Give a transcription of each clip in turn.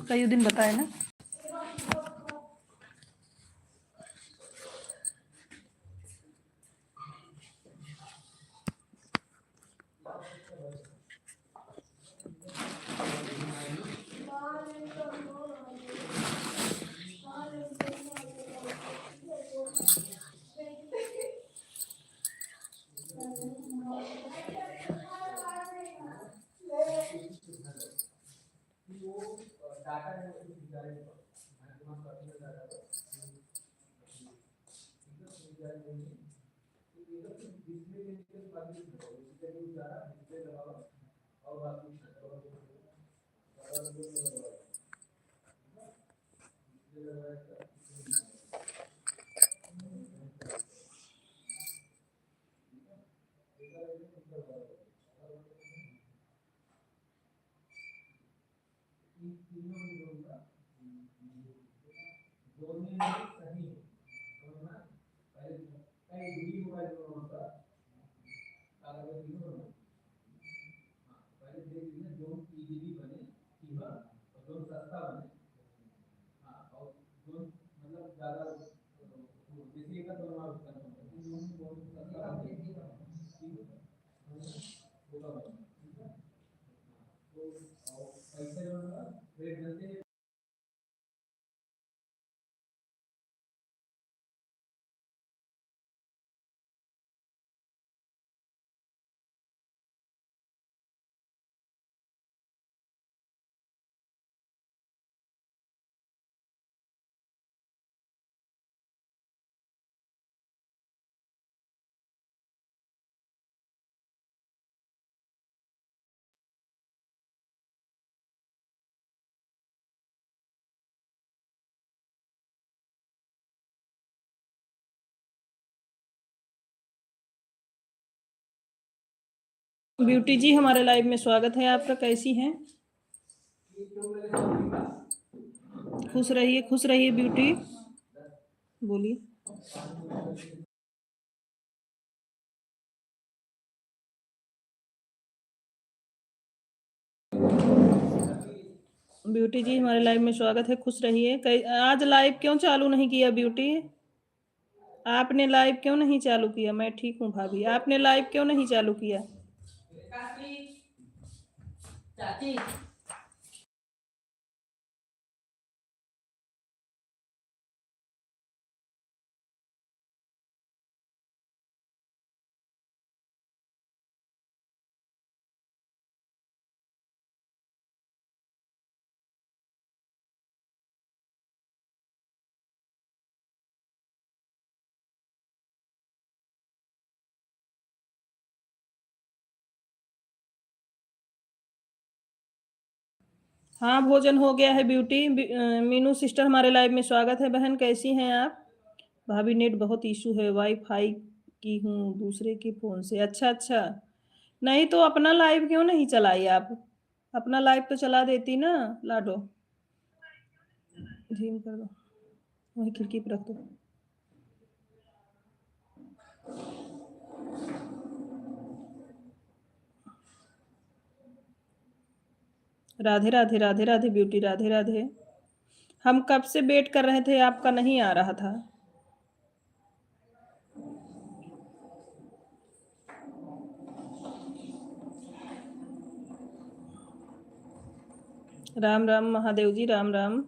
कई दिन बताए ना। ब्यूटी जी हमारे लाइव में स्वागत है आपका। कैसी हैं? खुश रहिए ब्यूटी, बोलिए। ब्यूटी जी हमारे लाइव में स्वागत है, खुश रहिए। आज लाइव क्यों चालू नहीं किया ब्यूटी? आपने लाइव क्यों नहीं चालू किया? मैं ठीक हूँ भाभी, आपने लाइव क्यों नहीं चालू किया? चाची हाँ, भोजन हो गया है ब्यूटी। मीनू सिस्टर हमारे लाइव में स्वागत है। बहन कैसी हैं आप? भाभी नेट बहुत इशू है, वाईफाई की हूँ दूसरे के फ़ोन से। अच्छा, नहीं तो अपना लाइव क्यों नहीं चलाई आप? अपना लाइव तो चला देती ना लाडो। धीम कर दो, वही खिड़की पर रख दो। राधे राधे, राधे राधे ब्यूटी, राधे राधे। हम कब से वेट कर रहे थे, आपका नहीं आ रहा था। राम राम महादेव जी, राम राम।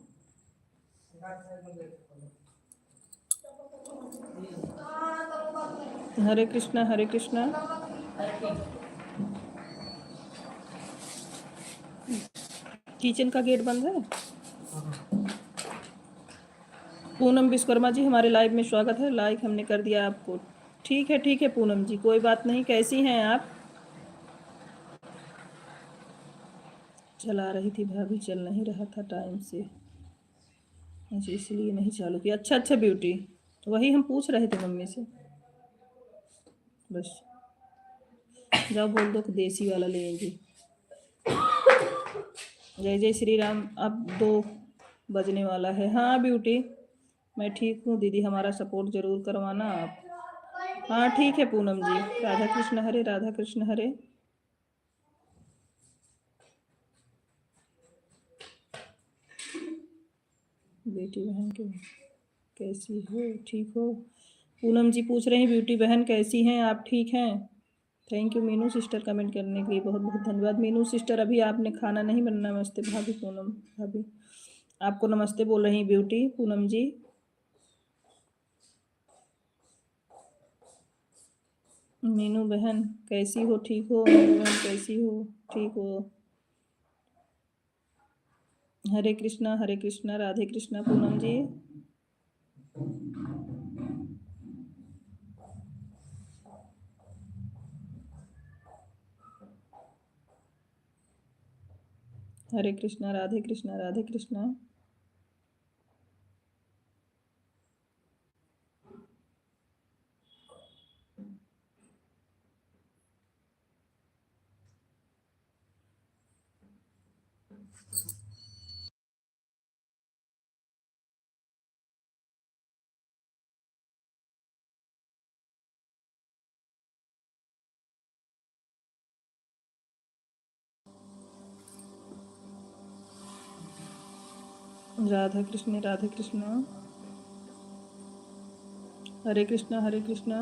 हरे कृष्णा हरे कृष्णा। किचन का गेट बंद है। पूनम विश्वकर्मा जी हमारे लाइव में स्वागत है। लाइक हमने कर दिया आपको। ठीक है पूनम जी, कोई बात नहीं। कैसी हैं आप? चला रही थी भाभी, चल नहीं रहा था टाइम से, मुझे इसलिए नहीं चालू किया। अच्छा ब्यूटी, वही हम पूछ रहे थे मम्मी से। बस जाओ बोल दो कि देसी वाला लेंगे। जय जय श्री राम। अब 2 बजने वाला है। हाँ ब्यूटी, मैं ठीक हूँ दीदी, हमारा सपोर्ट जरूर करवाना आप। हाँ ठीक है पूनम जी। राधा कृष्ण हरे, राधा कृष्ण हरे। बेटी बहन के कैसी हो, ठीक हो? पूनम जी पूछ रही ब्यूटी बहन कैसी हैं आप, ठीक हैं? Thank you Meenu sister comment करने के लिए, बहुत बहुत धन्यवाद। मीनू सिस्टर अभी आपने खाना नहीं बनना। नमस्ते भाभी पूनम भाभी, आपको नमस्ते बोल रही ब्यूटी पूनम जी। मीनू बहन कैसी हो, ठीक हो? मीनू बहन कैसी हो, ठीक हो? हरे कृष्णा राधे कृष्णा पूनम जी। हरे कृष्णा राधे कृष्णा राधे कृष्णा। राधा कृष्ण राधे कृष्णा। हरे कृष्णा हरे कृष्णा।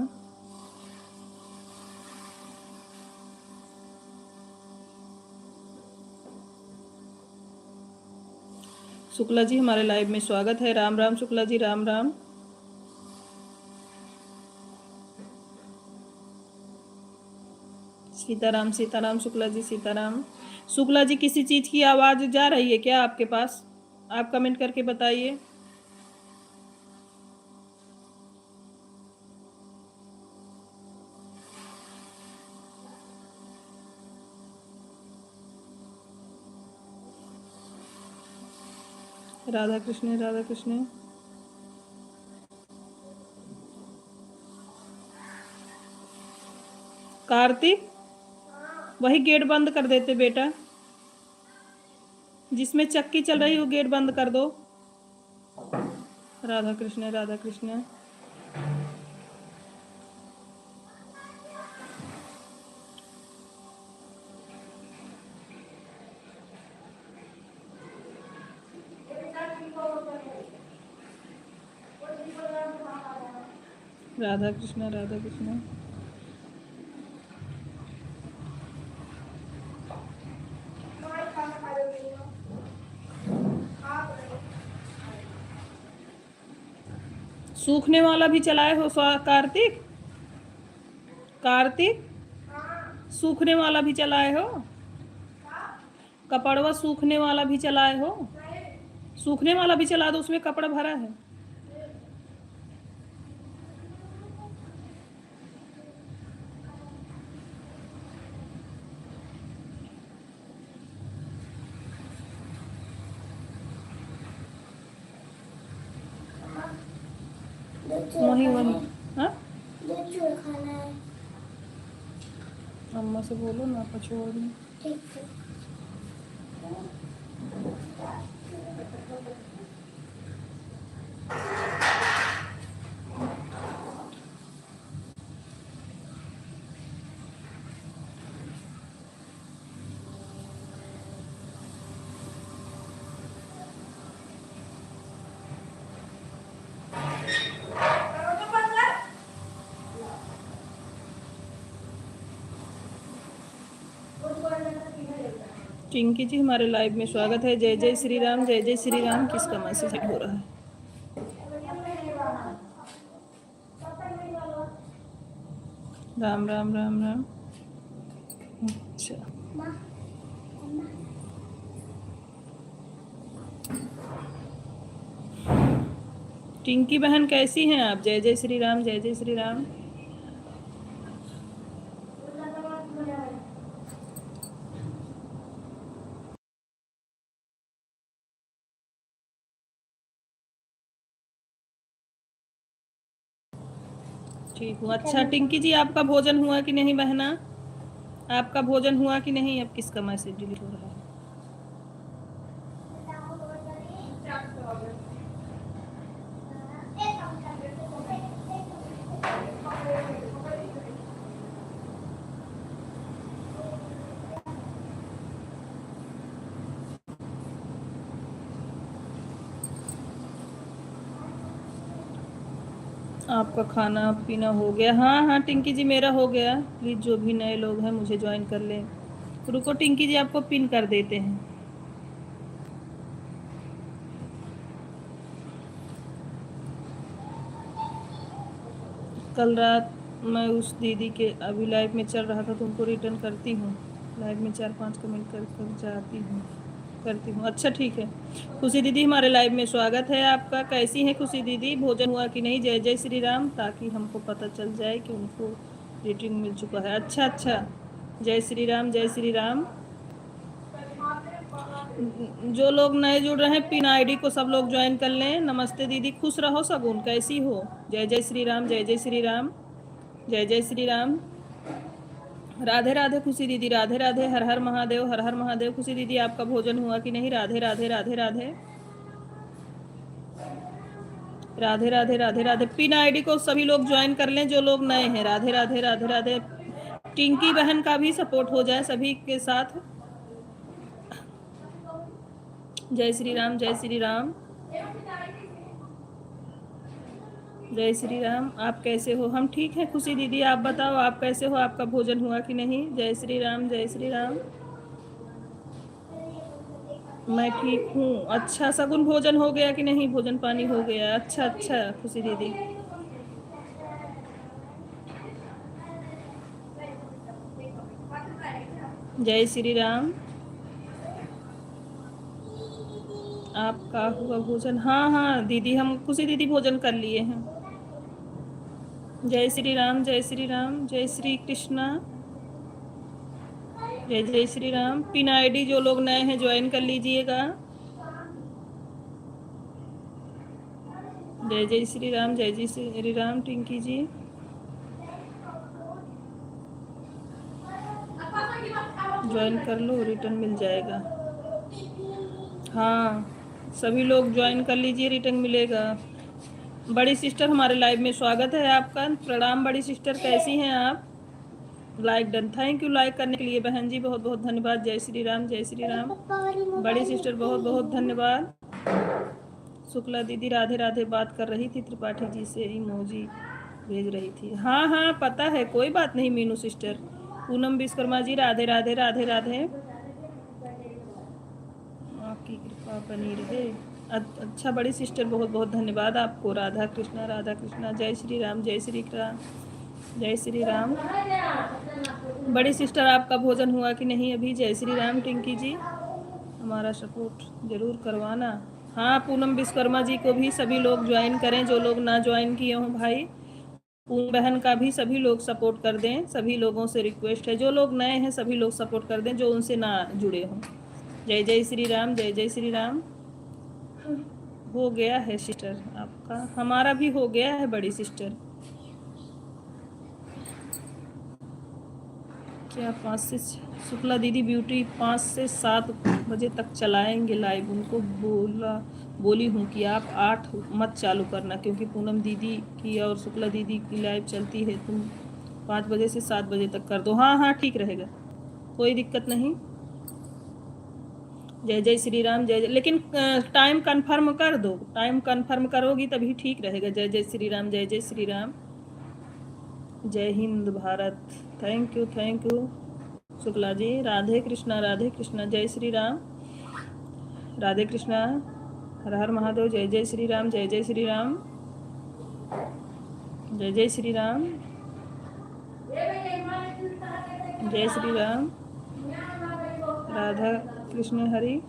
शुक्ला जी हमारे लाइव में स्वागत है। राम राम शुक्ला जी, राम राम। सीताराम सीताराम शुक्ला जी, सीताराम। शुक्ला जी किसी चीज की आवाज जा रही है क्या आपके पास? आप कमेंट करके बताइए। राधा कृष्ण राधा कृष्ण। कार्तिक वही गेट बंद कर देते बेटा, जिसमें चक्की चल रही हो गेट बंद कर दो। राधा कृष्ण राधा कृष्ण। राधा कृष्ण राधा कृष्ण। सूखने वाला भी चलाए हो कार्तिक? कार्तिक सूखने वाला भी चलाए हो? कपड़वा सूखने वाला भी चलाए हो? सूखने वाला भी चला दो, उसमें कपड़ा भरा है। वही वही। हाँ अम्मा से बोलो ना पछोड़ में। टिंकी जी हमारे लाइव में स्वागत है। जय जय श्री राम जय जय श्री राम। किसका मैसेज हो रहा है? राम राम राम राम। अच्छा टिंकी बहन कैसी हैं आप? जय जय श्री राम जय जय श्री राम। ठीक हूँ। अच्छा टिंकी जी आपका भोजन हुआ कि नहीं बहना? आपका भोजन हुआ कि नहीं? अब किसका मैसेज डिलीट हो रहा है? आपका खाना पीना हो गया? हाँ हाँ टिंकी जी, मेरा हो गया। प्लीज़ जो भी नए लोग हैं मुझे ज्वाइन कर लें। रुको टिंकी जी, आपको पिन कर देते हैं। कल रात मैं उस दीदी के अभी लाइव में चल रहा था, तुमको रिटर्न करती हूँ। लाइव में 4-5 कमेंट कर कर जाती हूँ, करती हूँ। अच्छा ठीक है। खुशी दीदी हमारे लाइव में स्वागत है आपका। कैसी हैं खुशी दीदी? भोजन हुआ कि नहीं? जय जय श्री राम, ताकि हमको पता चल जाए कि उनको रेटिंग मिल चुका है। अच्छा अच्छा, जय श्री राम जय श्री राम। जो लोग नए जुड़ रहे हैं पिन आईडी को सब लोग ज्वाइन कर लें। नमस्ते दीदी, खुश रहो सगुन, कैसी हो? जय जय श्री राम जय जय श्री राम जय जय श्री राम। राधे राधे खुशी दीदी, राधे राधे, हर हर महादेव, हर हर महादेव। खुशी दीदी आपका भोजन हुआ कि नहीं? राधे राधे राधे राधे राधे राधे राधे राधे। पिन आईडी को सभी लोग ज्वाइन कर लें जो लोग नए हैं। राधे राधे राधे राधे। टिंकी बहन का भी सपोर्ट हो जाए सभी के साथ। जय श्री राम जय श्री राम जय श्री राम। आप कैसे हो? हम ठीक हैं खुशी दीदी, आप बताओ आप कैसे हो? आपका भोजन हुआ कि नहीं? जय श्री राम जय श्री राम। मैं ठीक हूँ। अच्छा, सगुन भोजन हो गया कि नहीं? भोजन पानी हो गया? अच्छा अच्छा खुशी दीदी। जय श्री राम। आपका हुआ भोजन? हाँ हाँ दीदी, हम खुशी दीदी भोजन कर लिए हैं। जय श्री राम जय श्री राम जय श्री कृष्णा जय जय श्री राम। पिन आईडी जो लोग नए हैं ज्वाइन कर लीजिएगा। जय जय श्री राम जय जय श्री राम। टिंकी जी ज्वाइन कर लो, रिटर्न मिल जाएगा। हाँ सभी लोग ज्वाइन कर लीजिए, रिटर्न मिलेगा। बड़ी सिस्टर हमारे लाइव में स्वागत है आपका। प्रणाम बड़ी सिस्टर, कैसी हैं आप? Like done, thank you like करने के लिए बहन जी, बहुत बहुत धन्यवाद। जय श्री राम जय श्री राम। बड़ी सिस्टर बहुत बहुत धन्यवाद। शुक्ला दीदी राधे राधे बात कर रही थी त्रिपाठी जी से, इमोजी भेज रही थी। हाँ हाँ पता है, कोई बात नहीं मीनू सिस्टर। पूनम विश्वकर्मा जी राधे राधे राधे राधे। आपकी कृपा बनी रहे। अच्छा बड़ी सिस्टर, बहुत बहुत धन्यवाद आपको। राधा कृष्णा राधा कृष्णा। जय श्री राम जय श्री राम जय श्री राम। बड़ी सिस्टर आपका भोजन हुआ कि नहीं अभी? जय श्री राम। टिंकी जी हमारा सपोर्ट जरूर करवाना। हाँ पूनम विश्वकर्मा जी को भी सभी लोग ज्वाइन करें जो लोग ना ज्वाइन किए हों भाई। पूनम बहन का भी सभी लोग सपोर्ट कर दें। सभी लोगों से रिक्वेस्ट है, जो लोग नए हैं सभी लोग सपोर्ट कर दें जो उनसे ना जुड़े हों। जय जय श्री राम जय जय श्री राम। हो गया है सिस्टर आपका? हमारा भी हो गया है बड़ी सिस्टर। क्या 5 से शुक्ला दीदी ब्यूटी 5 से 7 बजे तक चलाएंगे लाइव। उनको बोली हूँ कि आप 8 मत चालू करना, क्योंकि पूनम दीदी की और शुक्ला दीदी की लाइव चलती है। तुम 5 बजे से 7 बजे तक कर दो। हाँ हाँ ठीक रहेगा, कोई दिक्कत नहीं। जय जय श्री राम जय जय, लेकिन टाइम कंफर्म कर दो। टाइम कंफर्म करोगी तभी ठीक रहेगा। जय जय श्री राम जय जय श्री राम। जय हिंद भारत। Thank you Shukla ji. राधे कृष्णा राधे कृष्णा। जय श्री राम राधे कृष्णा, हर हर महादेव। जय जय श्री राम जय जय श्री राम जय जय श्री राम जय श्री राम। राधा कृष्ण हरि।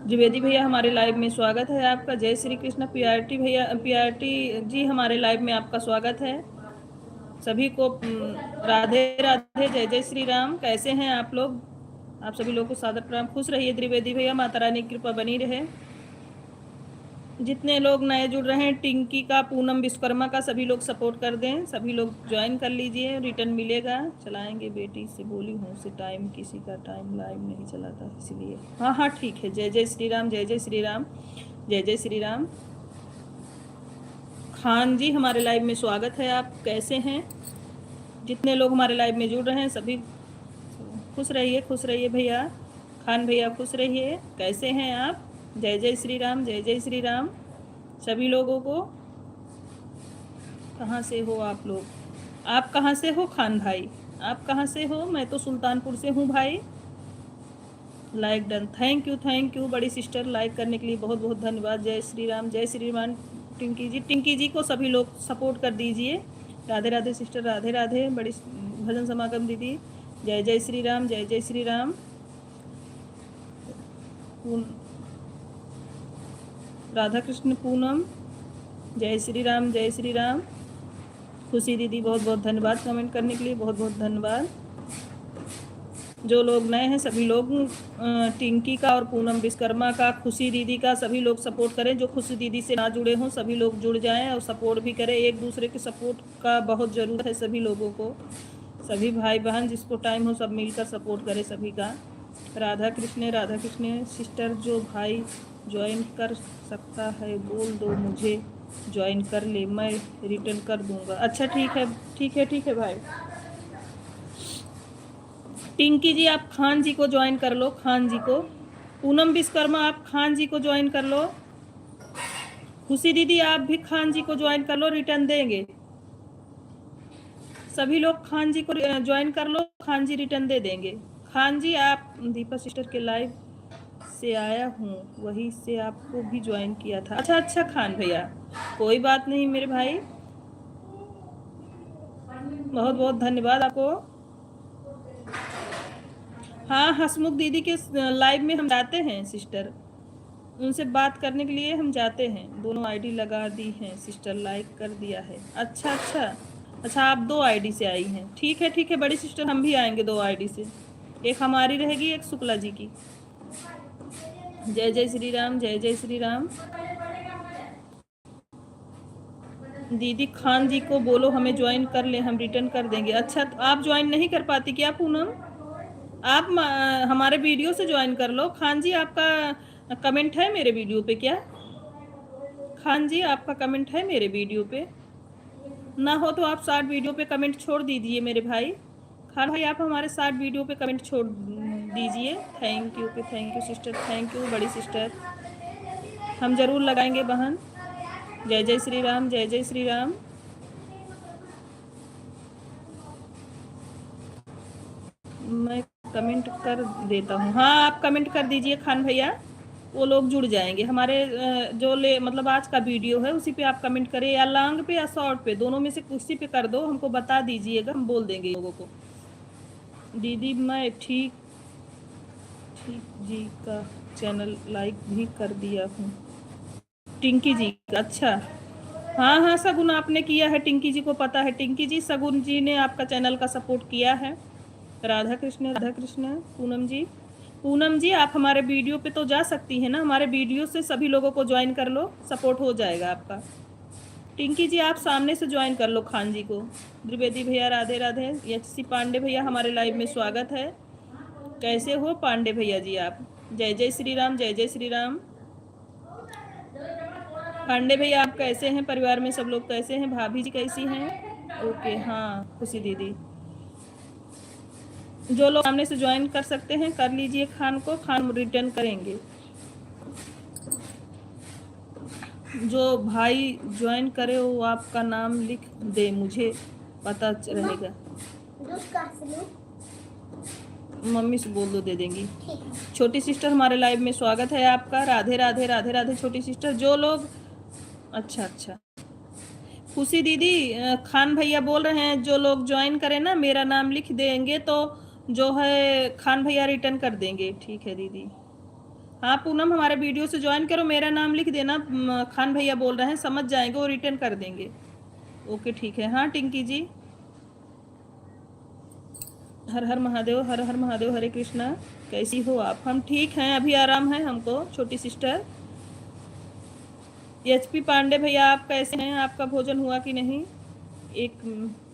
द्विवेदी भैया हमारे लाइव में स्वागत है आपका। जय श्री कृष्ण। पीआरटी भैया, पीआरटी जी हमारे लाइव में आपका स्वागत है। सभी को राधे राधे जय जय श्री राम। कैसे हैं आप लोग? आप सभी लोगों को सादर प्रणाम। खुश रहिए द्विवेदी भैया, माता रानी की कृपा बनी रहे। जितने लोग नए जुड़ रहे हैं, टिंकी का, पूनम विश्वकर्मा का, सभी लोग सपोर्ट कर दें। सभी लोग ज्वाइन कर लीजिए, रिटर्न मिलेगा। चलाएंगे, बेटी से बोली हूँ उसे टाइम, किसी का टाइम लाइव नहीं चलाता इसलिए। हाँ हाँ ठीक है। जय जय श्री राम जय जय श्री राम जय जय श्री राम। खान जी हमारे लाइव में स्वागत है, आप कैसे हैं? जितने लोग हमारे लाइव में जुड़ रहे हैं सभी खुश रहिए भैया। खान भैया खुश रहिए। कैसे हैं आप? जय जय श्री राम जय जय श्री राम। सभी लोगों को। कहाँ से हो आप लोग? आप कहाँ से हो खान भाई? आप कहाँ से हो? मैं तो सुल्तानपुर से हूँ भाई। लाइक डन, थैंक यू बड़ी सिस्टर, लाइक करने के लिए बहुत बहुत धन्यवाद। जय श्री राम, जय श्री राम। टिंकी जी को सभी लोग सपोर्ट कर दीजिए। राधे राधे सिस्टर, राधे राधे बड़ी भजन समागम दीदी। जय जय श्री राम, जय जय श्री राम। राधा कृष्ण पूनम, जय श्री राम, जय श्री राम। खुशी दीदी बहुत बहुत धन्यवाद कमेंट करने के लिए, बहुत बहुत धन्यवाद। जो लोग नए हैं सभी लोग टिंकी का और पूनम विश्वकर्मा का, खुशी दीदी का, सभी लोग सपोर्ट करें। जो खुशी दीदी से ना जुड़े हों सभी लोग जुड़ जाएं और सपोर्ट भी करें। एक दूसरे के सपोर्ट का बहुत ज़रूरत है सभी लोगों को। सभी भाई बहन जिसको टाइम हो सब मिलकर सपोर्ट करें सभी का। राधा कृष्ण सिस्टर, जो भाई ज्वाइन कर सकता है बोल दो मुझे, ज्वाइन कर ले, मैं रिटर्न कर दूंगा। अच्छा ठीक है भाई। टिंकी जी आप खान जी को ज्वाइन कर लो, खान जी को। पूनम विश्वकर्मा आप खान जी को ज्वाइन कर लो। खुशी दीदी आप भी खान जी को ज्वाइन कर लो, रिटर्न देंगे। सभी लोग खान जी को ज्वाइन कर लो, खान जी रिटर्न दे देंगे। खान जी आप दीपा सिस्टर के लाइव से आया हूँ, वही से आपको भी ज्वाइन किया था। अच्छा खान भैया, कोई बात नहीं मेरे भाई, बहुत बहुत धन्यवाद आपको। हाँ हसमुख दीदी के लाइव में हम जाते हैं सिस्टर, उनसे बात करने के लिए हम जाते हैं। दोनों आईडी लगा दी हैं सिस्टर, लाइक कर दिया है। अच्छा आप 2 आईडी से आई हैं। ठीक है बड़ी सिस्टर, हम भी आएंगे 2 आईडी से, एक हमारी रहेगी एक शुक्ला जी की। जय जय श्री राम, जय जय श्री राम। दीदी खान जी को बोलो हमें ज्वाइन कर ले, हम रिटर्न कर देंगे। अच्छा तो आप ज्वाइन नहीं कर पाती क्या पूनम? आप हमारे वीडियो से ज्वाइन कर लो। खान जी आपका कमेंट है मेरे वीडियो पे क्या? खान जी आपका कमेंट है मेरे वीडियो पे? ना हो तो आप शॉर्ट वीडियो पे कमेंट छोड़ दीजिए मेरे भाई। खान भाई आप हमारे शॉर्ट वीडियो पे कमेंट छोड़ दीजिए। Thank you sister, thank you बड़ी सिस्टर, हम ज़रूर लगाएंगे बहन। जय जय श्री राम, जय जय श्री राम। मैं कमेंट कर देता हूँ। हाँ आप कमेंट कर दीजिए खान भैया, वो लोग जुड़ जाएंगे हमारे जो मतलब आज का वीडियो है उसी पे आप कमेंट करें, या लॉन्ग पे या शॉर्ट पे, दोनों में से किसी पे कर दो, हमको बता दीजिएगा, हम बोल देंगे लोगों को। दीदी मैं ठीक जी का चैनल लाइक भी कर दिया हूँ। टिंकी जी अच्छा, हाँ सगुन आपने किया है, टिंकी जी को पता है। टिंकी जी सगुन जी ने आपका चैनल का सपोर्ट किया है। राधा कृष्ण पूनम जी आप हमारे वीडियो पे तो जा सकती हैं ना, हमारे वीडियो से सभी लोगों को ज्वाइन कर लो, सपोर्ट हो जाएगा आपका। टिंकी जी आप सामने से ज्वाइन कर लो खान जी को। द्विवेदी भैया राधे राधे। एच.सी. पांडे भैया हमारे लाइव में स्वागत है। कैसे हो पांडे भैया जी आप? जय जय श्री राम, जय जय श्री राम। पांडे भैया आप कैसे हैं? परिवार में सब लोग कैसे हैं? भाभी जी कैसी हैं? ओके हाँ खुशी दीदी, जो लोग सामने से ज्वाइन कर सकते हैं कर लीजिए खान को, खान रिटर्न करेंगे। जो भाई ज्वाइन करे वो आपका नाम लिख दे, मुझे पता रहेगा। मम्मी से बोल दो दे देंगी। छोटी सिस्टर हमारे लाइव में स्वागत है आपका। राधे राधे राधे राधे छोटी सिस्टर। जो लोग अच्छा खुशी दीदी खान भैया बोल रहे हैं जो लोग ज्वाइन करें ना मेरा नाम लिख देंगे तो जो है खान भैया रिटर्न कर देंगे। ठीक है दीदी। हाँ पूनम हमारे वीडियो से ज्वाइन करो, मेरा नाम लिख देना, खान भैया बोल रहे हैं, समझ जाएंगे वो रिटर्न कर देंगे। ओके ठीक है। हाँ टिंकी जी, हर हर महादेव, हर हर महादेव, हरे कृष्णा। कैसी हो आप? हम ठीक हैं, अभी आराम है हमको। छोटी सिस्टर एच.पी. पांडे भैया आप कैसे हैं? आपका भोजन हुआ कि नहीं? 1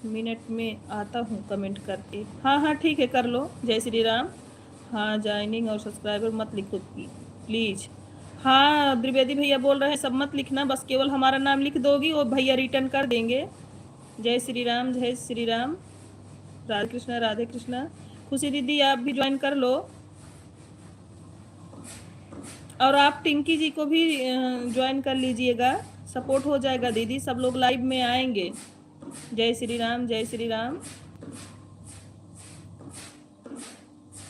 मिनट में आता हूँ कमेंट करके। हाँ ठीक है कर लो। जय श्री राम। हाँ ज्वाइनिंग और सब्सक्राइबर मत लिखो प्लीज़। हाँ द्विवेदी भैया बोल रहे हैं सब मत लिखना, बस केवल हमारा नाम लिख दोगी और भैया रिटर्न कर देंगे। जय श्री राम, जय श्री राम। राधे कृष्णा। खुशी दीदी आप भी ज्वाइन कर लो, और आप टिंकी जी को भी ज्वाइन कर लीजिएगा। सपोर्ट हो जाएगा दीदी, सब लोग लाइव में आएंगे। जय श्री राम, जय श्री राम।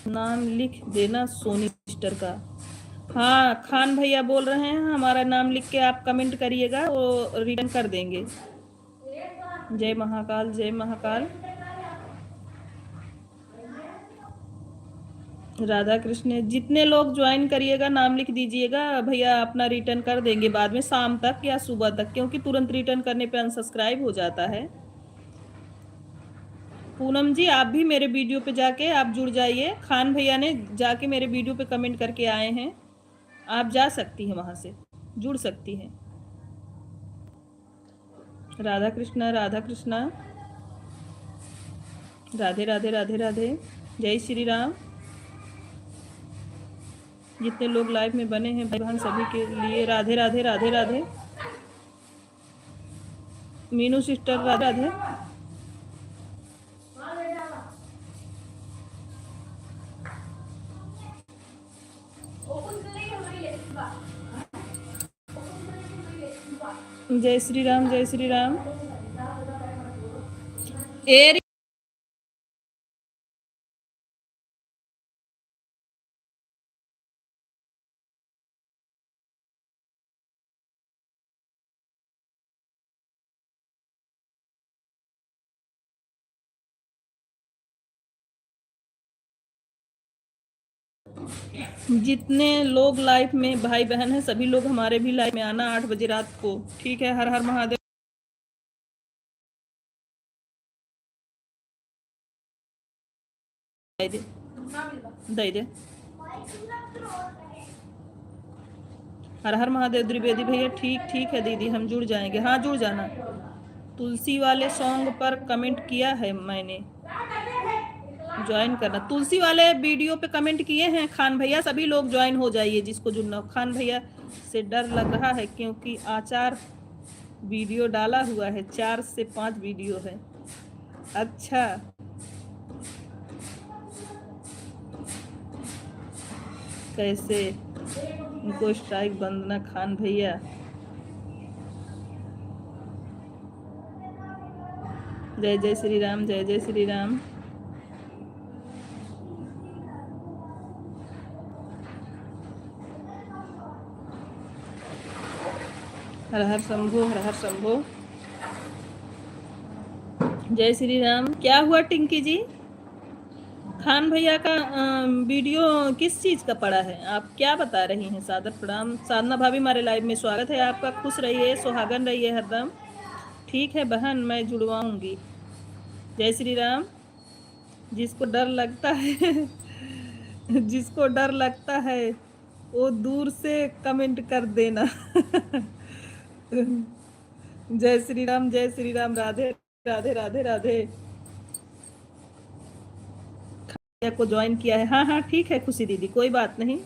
नाम लिख देना सोनी सिस्टर का। हाँ, खान भैया बोल रहे हैं, हमारा नाम लिख के आप कमेंट करिएगा, वो रिटर्न कर देंगे। जय महाकाल, जय महाकाल। राधा कृष्ण, जितने लोग ज्वाइन करिएगा नाम लिख दीजिएगा, भैया अपना रिटर्न कर देंगे बाद में, शाम तक या सुबह तक, क्योंकि तुरंत रिटर्न करने पे अनसब्सक्राइब हो जाता है। पूनम जी, आप भी मेरे वीडियो पे जाके आप जुड़ जाइए। खान भैया ने जाके मेरे वीडियो पे कमेंट करके आए हैं, आप जा सकती हैं, वहां से जुड़ सकती हैं। राधा कृष्णा, राधा कृष्णा, राधे राधे, राधे राधे, जय श्री राम। जितने लोग लाइव में बने हैं भाई बहन, सभी के लिए राधे राधे, राधे राधे। मीनू सिस्टर, राधे राधे। जय श्री राम, जय श्री राम। ए जितने लोग लाइव में भाई बहन हैं, सभी लोग हमारे भी लाइव में आना 8 बजे रात को, ठीक है। हर हर महादेव। दे दे। हर हर महादेव द्विवेदी भैया, ठीक ठीक है दीदी, हम जुड़ जाएंगे। हाँ, जुड़ जाना। तुलसी वाले सॉन्ग पर कमेंट किया है मैंने, ज्वाइन करना। तुलसी वाले वीडियो पे कमेंट किए हैं खान भैया, सभी लोग ज्वाइन हो जाइए जिसको जुड़ना हो। खान भैया से डर लग रहा है क्योंकि आचार वीडियो डाला हुआ है, 4 से 5 वीडियो है। अच्छा, कैसे उनको स्ट्राइक बंदना खान भैया। जय जय श्री राम, जय जय श्री राम। हर हर शंभो, हर हर शंभो। जय श्री राम। क्या हुआ टिंकी जी? खान भैया का वीडियो किस चीज का पड़ा है, आप क्या बता रही हैं? सादर प्रणाम। साधना भाभी, हमारे लाइव में स्वागत है आपका। खुश रहिए, सुहागन रहिए हरदम। ठीक है बहन, मैं जुड़वाऊंगी। जय श्री राम। जिसको डर लगता है जिसको डर लगता है वो दूर से कमेंट कर देना। जय श्री राम, जय श्री राम। राधे राधे, राधे राधे। को ज्वाइन किया है। हाँ हाँ, ठीक है खुशी दीदी, कोई बात नहीं।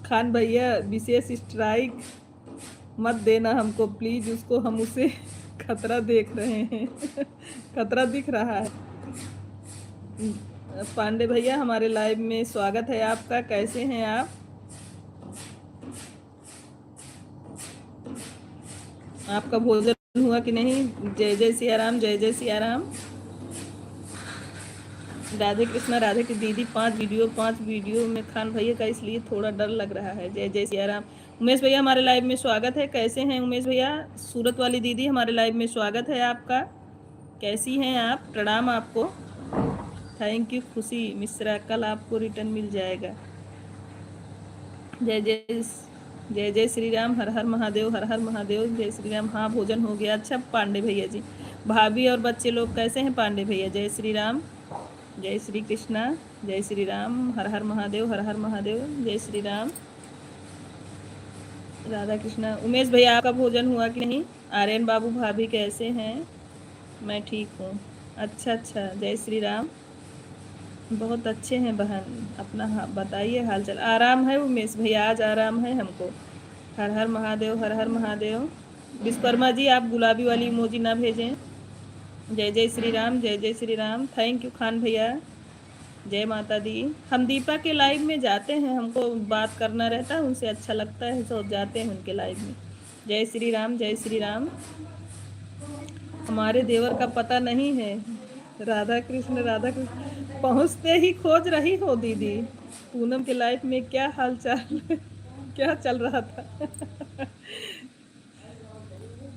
खान भैया, विशेष स्ट्राइक मत देना हमको प्लीज, उसको हम उसे खतरा देख रहे हैं। खतरा दिख रहा है। पांडे भैया, हमारे लाइव में स्वागत है आपका, कैसे हैं आप? आपका भोजन हुआ कि नहीं? जय जय सिया राम, जय जय सिया राम। राधे कृष्णा, राधे की दीदी। 5 वीडियो में खान भैया का इसलिए थोड़ा डर लग रहा है। जय जय सिया राम। उमेश भैया, हमारे लाइव में स्वागत है, कैसे हैं उमेश भैया? सूरत वाली दीदी, हमारे लाइव में स्वागत है आपका, कैसी हैं आप? प्रणाम आपको। थैंक यू खुशी मिश्रा, कल आपको रिटर्न मिल जाएगा। जय जय, जय जय श्री राम। हर हर महादेव, हर हर महादेव। जय श्री राम। हाँ, भोजन हो गया। अच्छा पांडे भैया जी, भाभी और बच्चे लोग कैसे हैं पांडे भैया? जय श्री राम, जय श्री कृष्णा, जय श्री राम। हर हर महादेव, हर हर महादेव। जय श्री राम। राधा कृष्णा। उमेश भैया, आपका भोजन हुआ कि नहीं? आर्यन बाबू, भाभी कैसे हैं? मैं ठीक हूँ। अच्छा अच्छा, जय श्री राम। बहुत अच्छे हैं बहन, अपना बताइए हाल चाल। आराम है उमेश भैया, आज आराम है हमको। हर हर महादेव, हर हर महादेव। विश्वकर्मा जी, आप गुलाबी वाली इमोजी ना भेजें। जय जय श्री राम, जय जय श्री राम। थैंक यू खान भैया। जय माता दी। हम दीपा के लाइव में जाते हैं, हमको बात करना रहता है उनसे, अच्छा लगता है तो जाते हैं उनके लाइव में। जय श्री राम, जय श्री राम। हमारे देवर का पता नहीं है। राधा कृष्ण, राधा कृष्ण। पहुंचते ही खोज रही हो दीदी। पूनम के लाइफ में क्या हाल चाल क्या चल रहा था?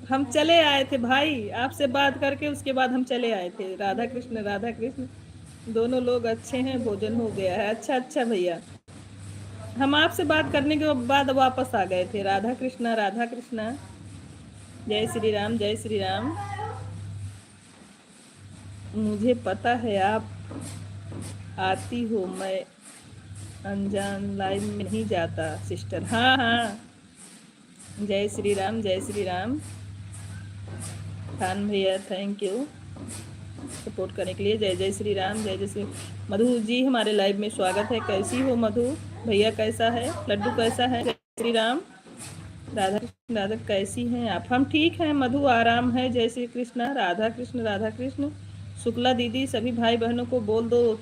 हम चले आए थे भाई, आपसे बात करके उसके बाद हम चले आए थे। राधा कृष्ण, राधा कृष्ण। दोनों लोग अच्छे हैं, भोजन हो गया है। अच्छा अच्छा भैया, हम आपसे बात करने के बाद वापस आ गए थे। राधा कृष्णा, राधा कृष्णा। जय श्री राम, जय श्री राम। मुझे पता है आप आती हो, मैं अनजान लाइव में नहीं जाता सिस्टर। हाँ हाँ, जय श्री राम, जय श्री राम। खान भैया थैंक यू सपोर्ट करने के लिए। जय जय श्री राम, जय जय श्री। मधु जी हमारे लाइव में स्वागत है। कैसी हो मधु? भैया कैसा है? लड्डू कैसा है? जय श्री राम। राधा कृष्ण, राधा कैसी हैं आप? हम ठीक हैं मधु, आराम है। जय श्री कृष्णा, राधा कृष्ण, राधा कृष्ण। शुक्ला दीदी सभी भाई बहनों को बोल दो,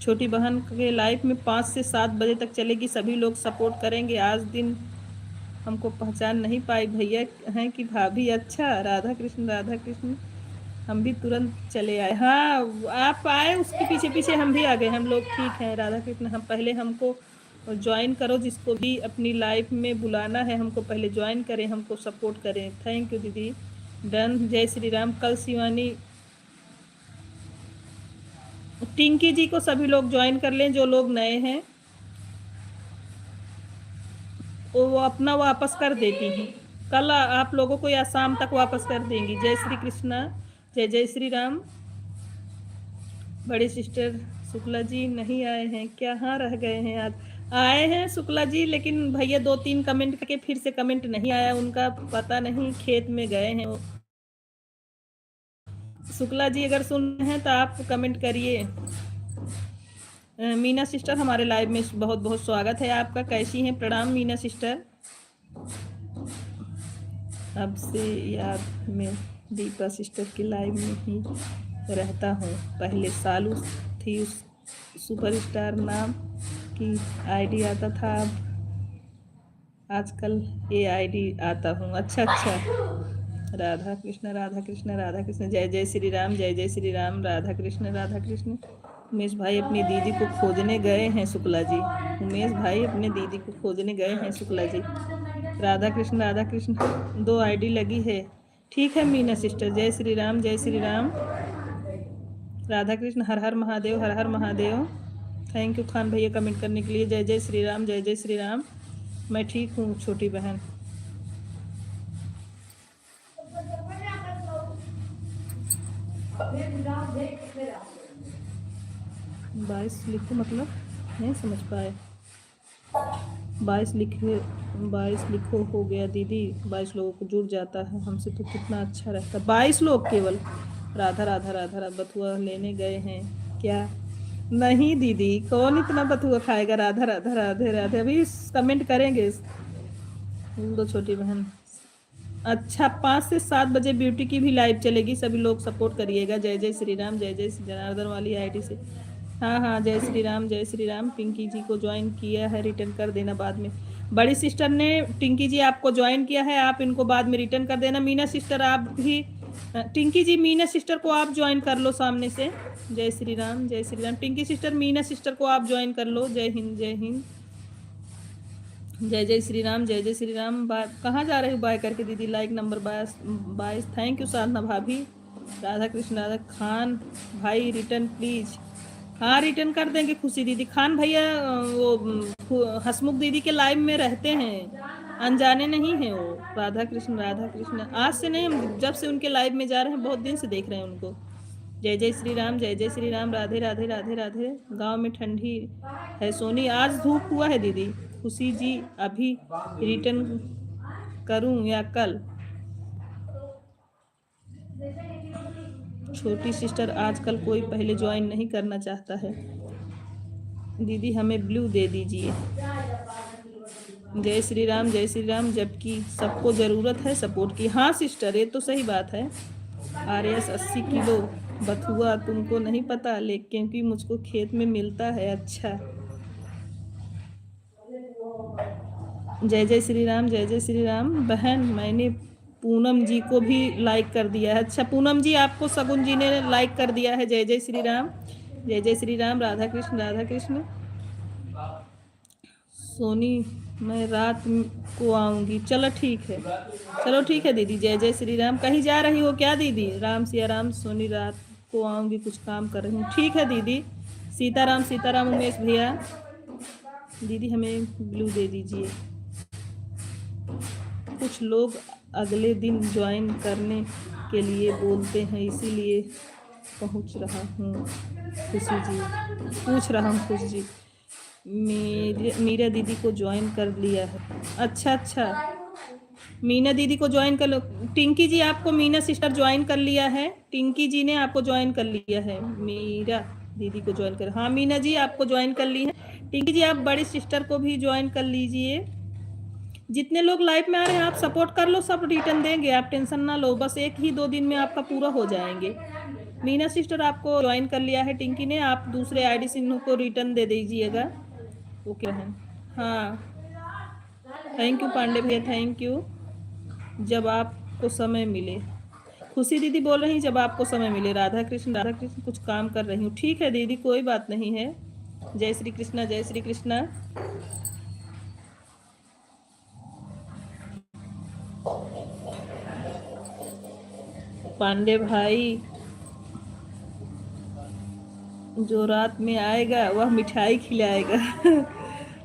छोटी बहन के लाइफ में 5 से 7 बजे तक चलेगी। सभी लोग सपोर्ट करेंगे। आज दिन हमको पहचान नहीं पाई, भैया हैं कि भाभी? अच्छा, राधा कृष्ण, राधा कृष्ण। हम भी तुरंत चले आए। हाँ, आप आए उसके पीछे पीछे हम भी आ गए। हम लोग ठीक हैं राधा कृष्ण। हम पहले हमको ज्वाइन करो, जिसको भी अपनी लाइफ में बुलाना है हमको पहले ज्वाइन करें, हमको सपोर्ट करें। थैंक यू दीदी। डन। जय श्री राम। कल शिवानी टिंकी जी को सभी लोग ज्वाइन कर लें जो लोग नए हैं, वो अपना वापस कर देती हैं। कल आप लोगों को या शाम तक वापस कर देंगी। जय श्री कृष्णा, जय जय श्री राम। बड़ी सिस्टर शुक्ला जी नहीं आए हैं क्या? हाँ, रह गए हैं। आज आए हैं शुक्ला जी, लेकिन भैया 2-3 कमेंट करके फिर से कमेंट नहीं आया उनका, पता नहीं खेत में गए हैं वो। शुक्ला जी अगर सुन रहे हैं तो आप कमेंट करिए। मीना सिस्टर हमारे लाइव में बहुत बहुत स्वागत है आपका। कैसी हैं? प्रणाम मीना सिस्टर। अब से याद में दीपा सिस्टर की लाइव में ही रहता हूँ। पहले सालू थी, उस सुपरस्टार नाम की आईडी आता था, अब आजकल ये आईडी आता हूँ। अच्छा अच्छा। राधा कृष्ण, राधा कृष्ण, राधा कृष्ण। जय जय श्री राम, जय जय श्री राम। राधा कृष्ण, राधा कृष्ण। उमेश भाई अपनी दीदी को खोजने गए हैं शुक्ला जी। उमेश भाई अपने दीदी को खोजने गए हैं शुक्ला जी। राधा कृष्ण, राधा कृष्ण। 2 आईडी लगी है। ठीक है मीना सिस्टर। जय श्री राम, जय श्री राम। राधा कृष्ण। हर हर महादेव, हर हर महादेव। थैंक यू खान भैया कमेंट करने के लिए। जय जय श्री राम, जय जय श्री राम। मैं ठीक हूँ छोटी बहन। बाईस लिखो मतलब नहीं समझ पाए। 22 लिखे, 22 लिखो हो गया दीदी। 22 लोगों को जुड़ जाता है हमसे तो कितना अच्छा रहता। 22 लोग केवल। राधा राधा राधा राधा। बथुआ लेने गए हैं क्या? नहीं दीदी, कौन इतना बथुआ खाएगा? राधा राधा राधे राधे। अभी कमेंट करेंगे दो छोटी बहन। अच्छा, 5 से 7 बजे ब्यूटी की भी लाइव चलेगी, सभी लोग सपोर्ट करिएगा। जय जय श्री राम, जय जय श्री जनार्दन वाली आईडी से। हाँ हाँ, जय श्री राम, जय श्री राम। पिंकी जी को ज्वाइन किया है, रिटर्न कर देना बाद में। बड़ी सिस्टर ने टिंकी जी आपको ज्वाइन किया है, आप इनको बाद में रिटर्न कर देना। मीना सिस्टर आप भी, टिंकी जी मीना सिस्टर को आप ज्वाइन कर लो सामने से। जय श्री राम, जय श्री राम। टिंकी सिस्टर मीना सिस्टर को आप ज्वाइन कर लो। जय हिंद, जय हिंद। जय जय श्री राम, जय जय श्री राम। कहाँ जा रहे हो बाय करके दीदी? Like number 22। थैंक यू साधना भाभी। राधा कृष्ण, राधा। खान भाई रिटर्न प्लीज। हाँ, रिटर्न कर देंगे खुशी दीदी। खान भैया वो हसमुख दीदी के लाइव में रहते हैं, अनजाने नहीं हैं वो। राधा कृष्ण, राधा कृष्ण। आज से नहीं, हम जब से उनके लाइव में जा रहे हैं बहुत दिन से देख रहे हैं उनको। जय जय श्री राम, जय जय श्री राम। राधे राधे, राधे राधे। गांव में ठंडी है सोनी? आज धूप हुआ है दीदी। खुशी जी अभी रिटर्न करूं या कल? छोटी सिस्टर आजकल कोई पहले ज्वाइन नहीं करना चाहता है। दीदी हमें ब्लू दे दीजिए। जय श्री राम, जय श्री राम। जबकि सबको ज़रूरत है सपोर्ट की। हाँ सिस्टर, ये तो सही बात है। RS 80 किलो बथुआ तुमको नहीं पता, लेकिन क्योंकि मुझको खेत में मिलता है। अच्छा, जय जय श्री राम, जय जय श्री राम। बहन मैंने पूनम जी को भी लाइक कर दिया है। अच्छा पूनम जी आपको सगुन जी ने लाइक कर दिया है। जय जय श्री राम, जय जय श्री राम। राधा कृष्ण, राधा कृष्ण। सोनी मैं रात को आऊँगी। चलो ठीक है, चलो ठीक है दीदी। जय जय श्री राम। कहीं जा रही हो क्या दीदी? राम सिया राम। सोनी रात को आऊँगी, कुछ काम कर रही हूँ। ठीक है दीदी। सीताराम सीताराम। उमेश भैया। दीदी हमें ब्लू दे दीजिए। कुछ लोग अगले दिन ज्वाइन करने के लिए बोलते हैं, इसीलिए पहुँच रहा हूँ। खुशी जी पूछ रहा हूँ। खुशी जी मीरा दीदी को ज्वाइन कर लिया है। अच्छा अच्छा, मीना दीदी को ज्वाइन कर लो। टिंकी जी आपको मीना सिस्टर ज्वाइन कर लिया है। टिंकी जी ने आपको ज्वाइन कर लिया है। मीरा दीदी को ज्वाइन कर, हाँ मीना जी आपको ज्वाइन कर ली है। टिंकी जी आप बड़ी सिस्टर को भी ज्वाइन कर लीजिए। जितने लोग लाइव में आ रहे हैं आप सपोर्ट कर लो, सब रिटर्न देंगे, आप टेंशन ना लो। बस 1 ही 2 दिन में आपका पूरा हो जाएंगे। मीना सिस्टर आपको ज्वाइन कर लिया है टिंकी ने, आप दूसरे आईडी से इनको रिटर्न दे दीजिएगा। ओके बहन। हाँ थैंक यू पांडे भैया, थैंक यू। जब आपको समय मिले। खुशी दीदी बोल रही जब आपको समय मिले। राधा कृष्ण, राधा कृष्ण कुछ काम कर रही हूँ। ठीक है दीदी कोई बात नहीं है। जय श्री कृष्णा, जय श्री कृष्णा। पांडे भाई जो रात में आएगा वह मिठाई खिलाएगा।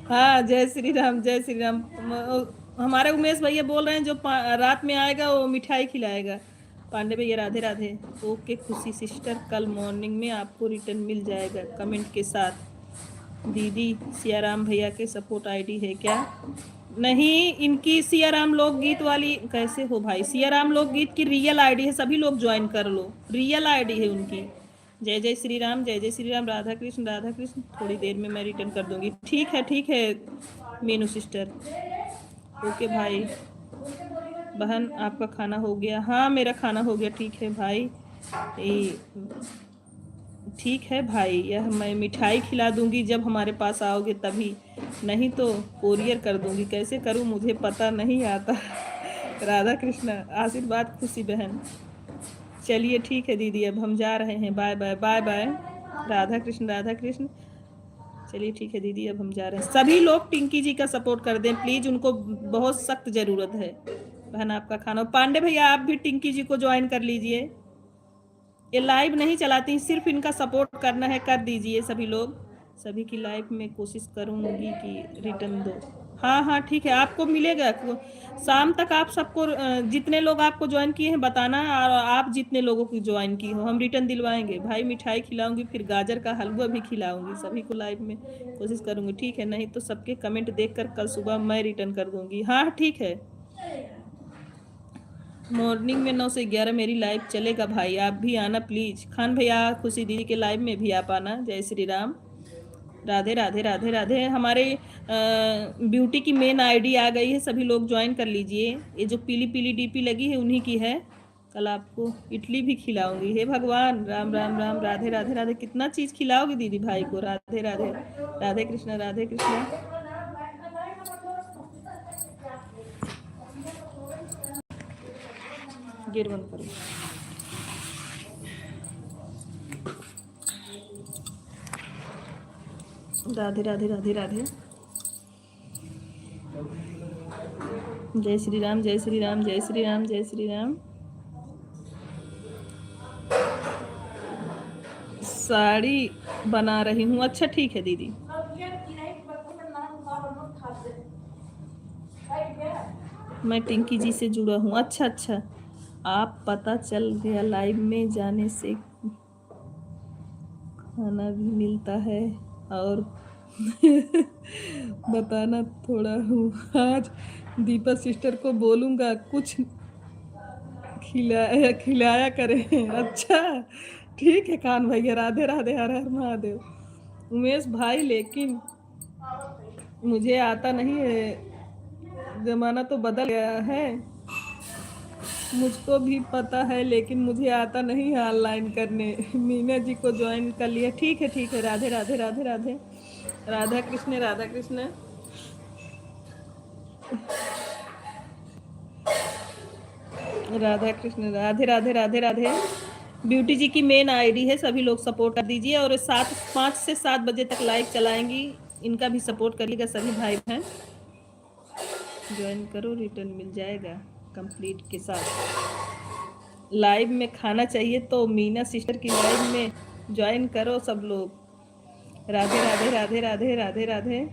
हाँ जय श्री राम, जय श्री राम। हमारे उमेश भैया बोल रहे हैं जो रात में आएगा वो मिठाई खिलाएगा। पांडे भैया राधे राधे। ओके खुशी सिस्टर, कल मॉर्निंग में आपको रिटर्न मिल जाएगा कमेंट के साथ। दीदी सियाराम भैया के सपोर्ट आईडी है क्या? नहीं, इनकी सियाराम लोकगीत वाली कैसे हो भाई? सियाराम लोकगीत की रियल आईडी है, सभी लोग ज्वाइन कर लो, रियल आईडी है उनकी। जय जय श्री राम, जय जय श्री राम। राधा कृष्ण, राधा कृष्ण। थोड़ी देर में मैं रिटर्न कर दूंगी। ठीक है ठीक है मीनू सिस्टर। ओके भाई। बहन आपका खाना हो गया? हाँ मेरा खाना हो गया। ठीक है भाई, ठीक है भाई। यह मैं मिठाई खिला दूंगी जब हमारे पास आओगे तभी, नहीं तो कोरियर कर दूंगी। कैसे करूं मुझे पता नहीं आता। राधा कृष्ण आशीर्वाद। खुशी बहन। चलिए ठीक है दीदी अब हम जा रहे हैं। Bye bye, bye bye. Radha Krishna, Radha Krishna. चलिए ठीक है दीदी अब हम जा रहे हैं। सभी लोग टिंकी जी का सपोर्ट कर दें प्लीज, उनको बहुत सख्त जरूरत है। बहन आपका खाना। पांडे भैया आप भी टिंकी जी को ज्वाइन कर लीजिए। ये लाइव नहीं चलाती, सिर्फ इनका सपोर्ट करना है, कर दीजिए सभी लोग। सभी की लाइव में कोशिश करूंगी कि रिटर्न दो। हाँ हाँ ठीक है आपको मिलेगा। शाम तक आप सबको जितने लोग आपको ज्वाइन किए हैं बताना, और आप जितने लोगों को ज्वाइन की हो हम रिटर्न दिलवाएंगे। भाई मिठाई खिलाऊंगी, फिर गाजर का हलवा भी खिलाऊंगी सभी को। लाइव में कोशिश करूंगी ठीक है, नहीं तो सबके कमेंट देखकर कल सुबह मैं रिटर्न कर दूंगी। हाँ ठीक है। मॉर्निंग में 9 से 11 मेरी लाइव चलेगा भाई, आप भी आना प्लीज। खान भैया खुशी दीदी के लाइव में भी आप आना। जय श्री राम। राधे राधे, राधे राधे। हमारे ब्यूटी की मेन आईडी आ गई है, सभी लोग ज्वाइन कर लीजिए। ये जो पीली पीली डीपी लगी है उन्हीं की है। कल आपको इडली भी खिलाऊंगी। हे भगवान, राम राम राम। राधे राधे राधे। कितना चीज खिलाओगी दीदी भाई को? राधे राधे, राधे कृष्ण, राधे कृष्ण। गेट बंद करो। राधे राधे, राधे राधे। जय श्री राम, जय श्री राम, जय श्री राम, जय श्री राम। साड़ी बना रही हूँ। अच्छा ठीक है दीदी। मैं टिंकी जी से जुड़ा हूँ। अच्छा अच्छा, आप पता चल गया लाइव में जाने से खाना भी मिलता है और बताना थोड़ा हूँ। आज दीपा सिस्टर को बोलूँगा कुछ खिलाया खिलाया करें। अच्छा ठीक है कान भैया। राधे राधे, हर हर महादेव। उमेश भाई लेकिन मुझे आता नहीं है, जमाना तो बदल गया है। मुझको भी पता है लेकिन मुझे आता नहीं है ऑनलाइन करने। मीना जी को ज्वाइन कर लिया। ठीक है ठीक है। राधे राधे, राधे राधे। राधा कृष्ण, राधा कृष्ण। राधा कृष्ण, राधे राधे राधे राधे। ब्यूटी जी की मेन आईडी है, सभी लोग सपोर्ट कर दीजिए और 5 से 7 बजे तक लाइव चलाएंगी, इनका भी सपोर्ट करिएगा सभी भाई बहन। ज्वाइन करो, रिटर्न मिल जाएगा कंप्लीट के साथ। लाइव में खाना चाहिए तो मीना सिस्टर की लाइव में ज्वाइन करो सब लोग। राधे राधे राधे राधे राधे राधे।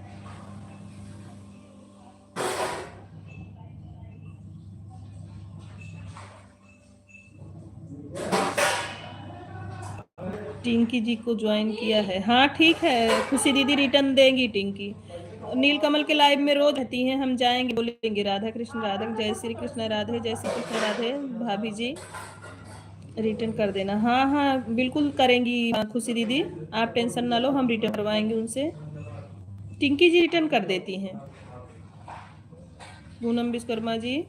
टिंकी जी को ज्वाइन किया है, हाँ ठीक है, खुशी दीदी रिटर्न देंगी टिंकी। नीलकमल के लाइव में रोज रहती हैं, हम जाएंगे बोलेंगे राधा कृष्ण राधा, जय श्री कृष्ण राधे, जय श्री कृष्ण राधे। भाभी जी रिटर्न कर देना, हाँ हाँ बिल्कुल करेंगी खुशी दीदी, आप टेंशन ना लो, हम रिटर्न करवाएंगे उनसे। टिंकी जी रिटर्न कर देती हैं। पूनम विश्वकर्मा जी,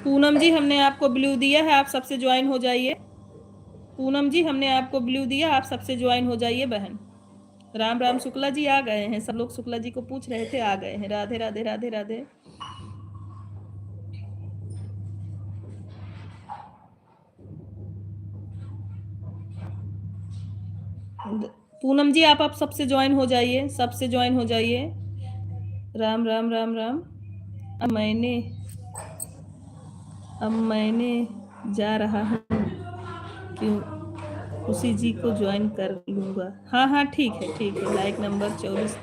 पूनम जी हमने आपको ब्लू दिया है, आप सबसे ज्वाइन हो जाइए। पूनम जी हमने आपको ब्लू दिया, आप सबसे ज्वाइन हो जाइए बहन। राम राम, शुक्ला जी आ गए हैं, सब लोग शुक्ला जी को पूछ रहे थे, आ गए हैं। राधे राधे राधे राधे। पूनम जी आप सबसे ज्वाइन हो जाइए, सबसे ज्वाइन हो जाइए। राम राम राम राम। अब मैंने जा रहा हूँ, क्यों खुशी जी को ज्वाइन कर लूँगा। हाँ हाँ ठीक है, लाइक नंबर 24।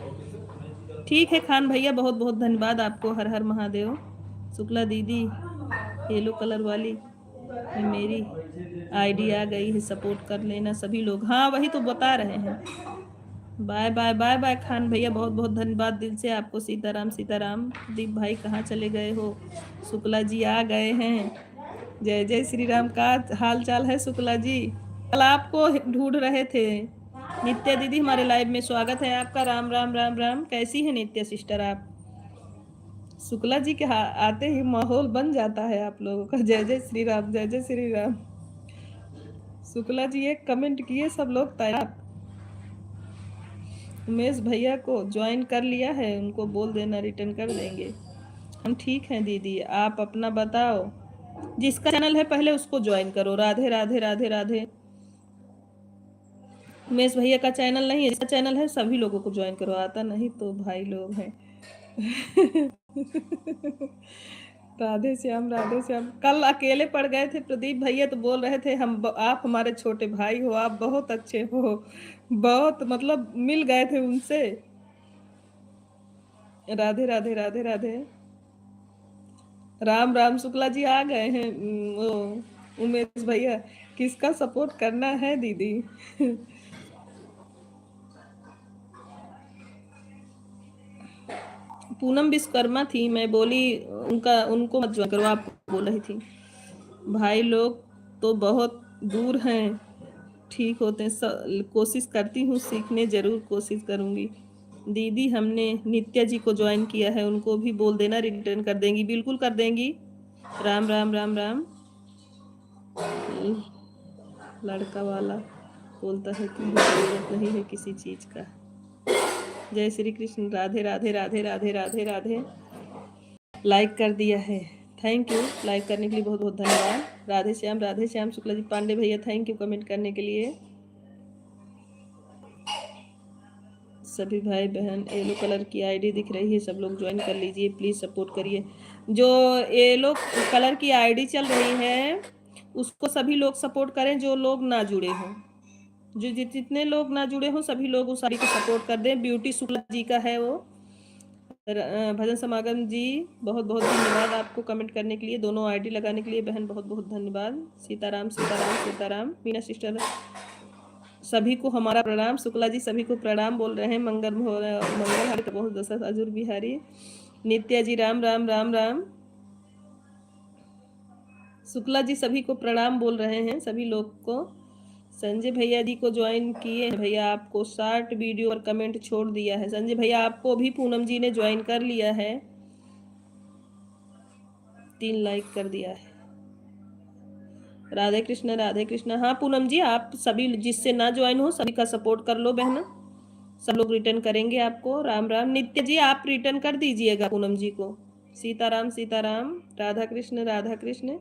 ठीक है खान भैया, बहुत बहुत धन्यवाद आपको, हर हर महादेव। शुक्ला दीदी येलो कलर वाली में मेरी आईडी आ गई है, सपोर्ट कर लेना सभी लोग। हाँ वही तो बता रहे हैं। Bye bye bye bye Khan भैया, बहुत बहुत धन्यवाद दिल से आपको। सीताराम सीताराम। दीप भाई कहाँ चले गए हो? शुक्ला जी आ गए हैं। जय जय श्री राम। का हाल चाल है शुक्ला जी? कल आपको ढूंढ रहे थे। नित्या दीदी हमारे लाइव में स्वागत है आपका। राम राम राम राम। कैसी है नित्या सिस्टर आप? शुक्ला जी के आते ही माहौल बन जाता है आप लोगों का। जय जय श्री राम, जय जय श्री राम। शुक्ला जी एक कमेंट किए, सब लोग तैयार। उमेश भैया को ज्वाइन कर लिया है, उनको बोल देना रिटर्न कर देंगे। हम ठीक हैं दीदी, आप अपना बताओ। जिसका चैनल है पहले उसको ज्वाइन करो। राधे राधे राधे राधे। उमेश भैया का चैनल नहीं है, जिसका चैनल है सभी लोगों को ज्वाइन करो। आता नहीं तो भाई लोग हैं। राधे श्याम राधे श्याम। कल अकेले पड़ गए थे प्रदीप भैया, तो बोल रहे थे हम आप हमारे छोटे भाई हो, आप बहुत अच्छे हो, बहुत मतलब मिल गए थे उनसे। राधे राधे राधे राधे। राम राम, शुक्ला जी आ गए हैं। वो उमेश भैया, किसका सपोर्ट करना है दीदी? पूनम विश्वकर्मा थी, मैं बोली उनको मत ज्वाइन करो, आप बोल रही थी। भाई लोग तो बहुत दूर हैं, ठीक होते हैं, कोशिश करती हूँ सीखने, जरूर कोशिश करूँगी। दीदी हमने नित्या जी को ज्वाइन किया है, उनको भी बोल देना रिटर्न कर देंगी। बिल्कुल कर देंगी। राम राम राम राम। लड़का वाला बोलता है कि जरूरत नहीं है किसी चीज का। जय श्री कृष्ण। राधे राधे राधे राधे राधे राधे। लाइक कर दिया है, थैंक यू। लाइक करने के लिए बहुत बहुत धन्यवाद। राधे श्याम शुक्ला जी। पांडे भैया थैंक यू कमेंट करने के लिए। सभी भाई बहन, येलो कलर की आईडी दिख रही है, सब लोग ज्वाइन कर लीजिए, प्लीज़ सपोर्ट करिए। जो येलो कलर की आईडी चल रही है उसको सभी लोग सपोर्ट करें, जो लोग ना जुड़े हों। जो जितने लोग ना जुड़े हों सभी लोग उस आईडी को सपोर्ट कर दें। ब्यूटी शुक्ला जी का है वो। भजन समागम जी बहुत बहुत धन्यवाद आपको कमेंट करने के लिए, दोनों आईडी लगाने के लिए बहन, बहुत बहुत धन्यवाद। सीताराम सीताराम सीताराम। मीना सिस्टर सभी को हमारा प्रणाम। शुक्ला जी सभी को प्रणाम बोल रहे हैं। मंगल हरि बहुत दशरथ अजूर बिहारी। नित्या जी राम राम राम राम। शुक्ला जी सभी को प्रणाम बोल रहे हैं, सभी लोग को। संजय भैया जी को ज्वाइन किए भैया, आपको शॉर्ट वीडियो और कमेंट छोड़ दिया है। संजय भैया आपको भी पूनम जी ने ज्वाइन कर लिया है, 3 लाइक कर दिया है। राधे कृष्ण। हाँ पूनम जी, आप सभी जिससे ना ज्वाइन हो सभी का सपोर्ट कर लो बहना, सब लोग रिटर्न करेंगे आपको। राम राम। नित्य जी आप रिटर्न कर दीजिएगा पूनम जी को। सीताराम सीताराम। राधा कृष्ण राधा कृष्ण।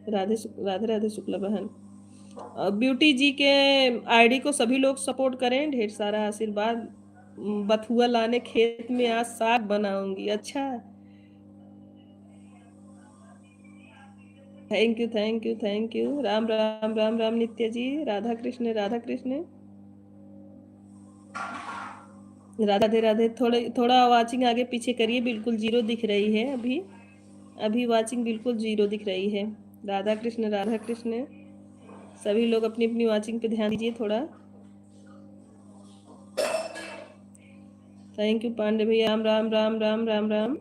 राधे राधे शुक्ला बहन। ब्यूटी जी के आईडी को सभी लोग सपोर्ट करें, ढेर सारा आशीर्वाद। बथुआ लाने खेत में आज साग बनाऊंगी। अच्छा, thank you thank you thank you. Ram Ram Ram Ram नित्य जी। राधा कृष्ण राधा कृष्ण। राधे राधे। थोड़े थोड़ा वाचिंग आगे पीछे करिए, बिल्कुल जीरो दिख रही है अभी। अभी वाचिंग बिल्कुल जीरो दिख रही है। राधा कृष्ण राधा कृष्ण। सभी लोग अपनी अपनी वाचिंग पे ध्यान दीजिए थोड़ा। थैंक यू पांडे भैया। राम राम राम राम राम राम।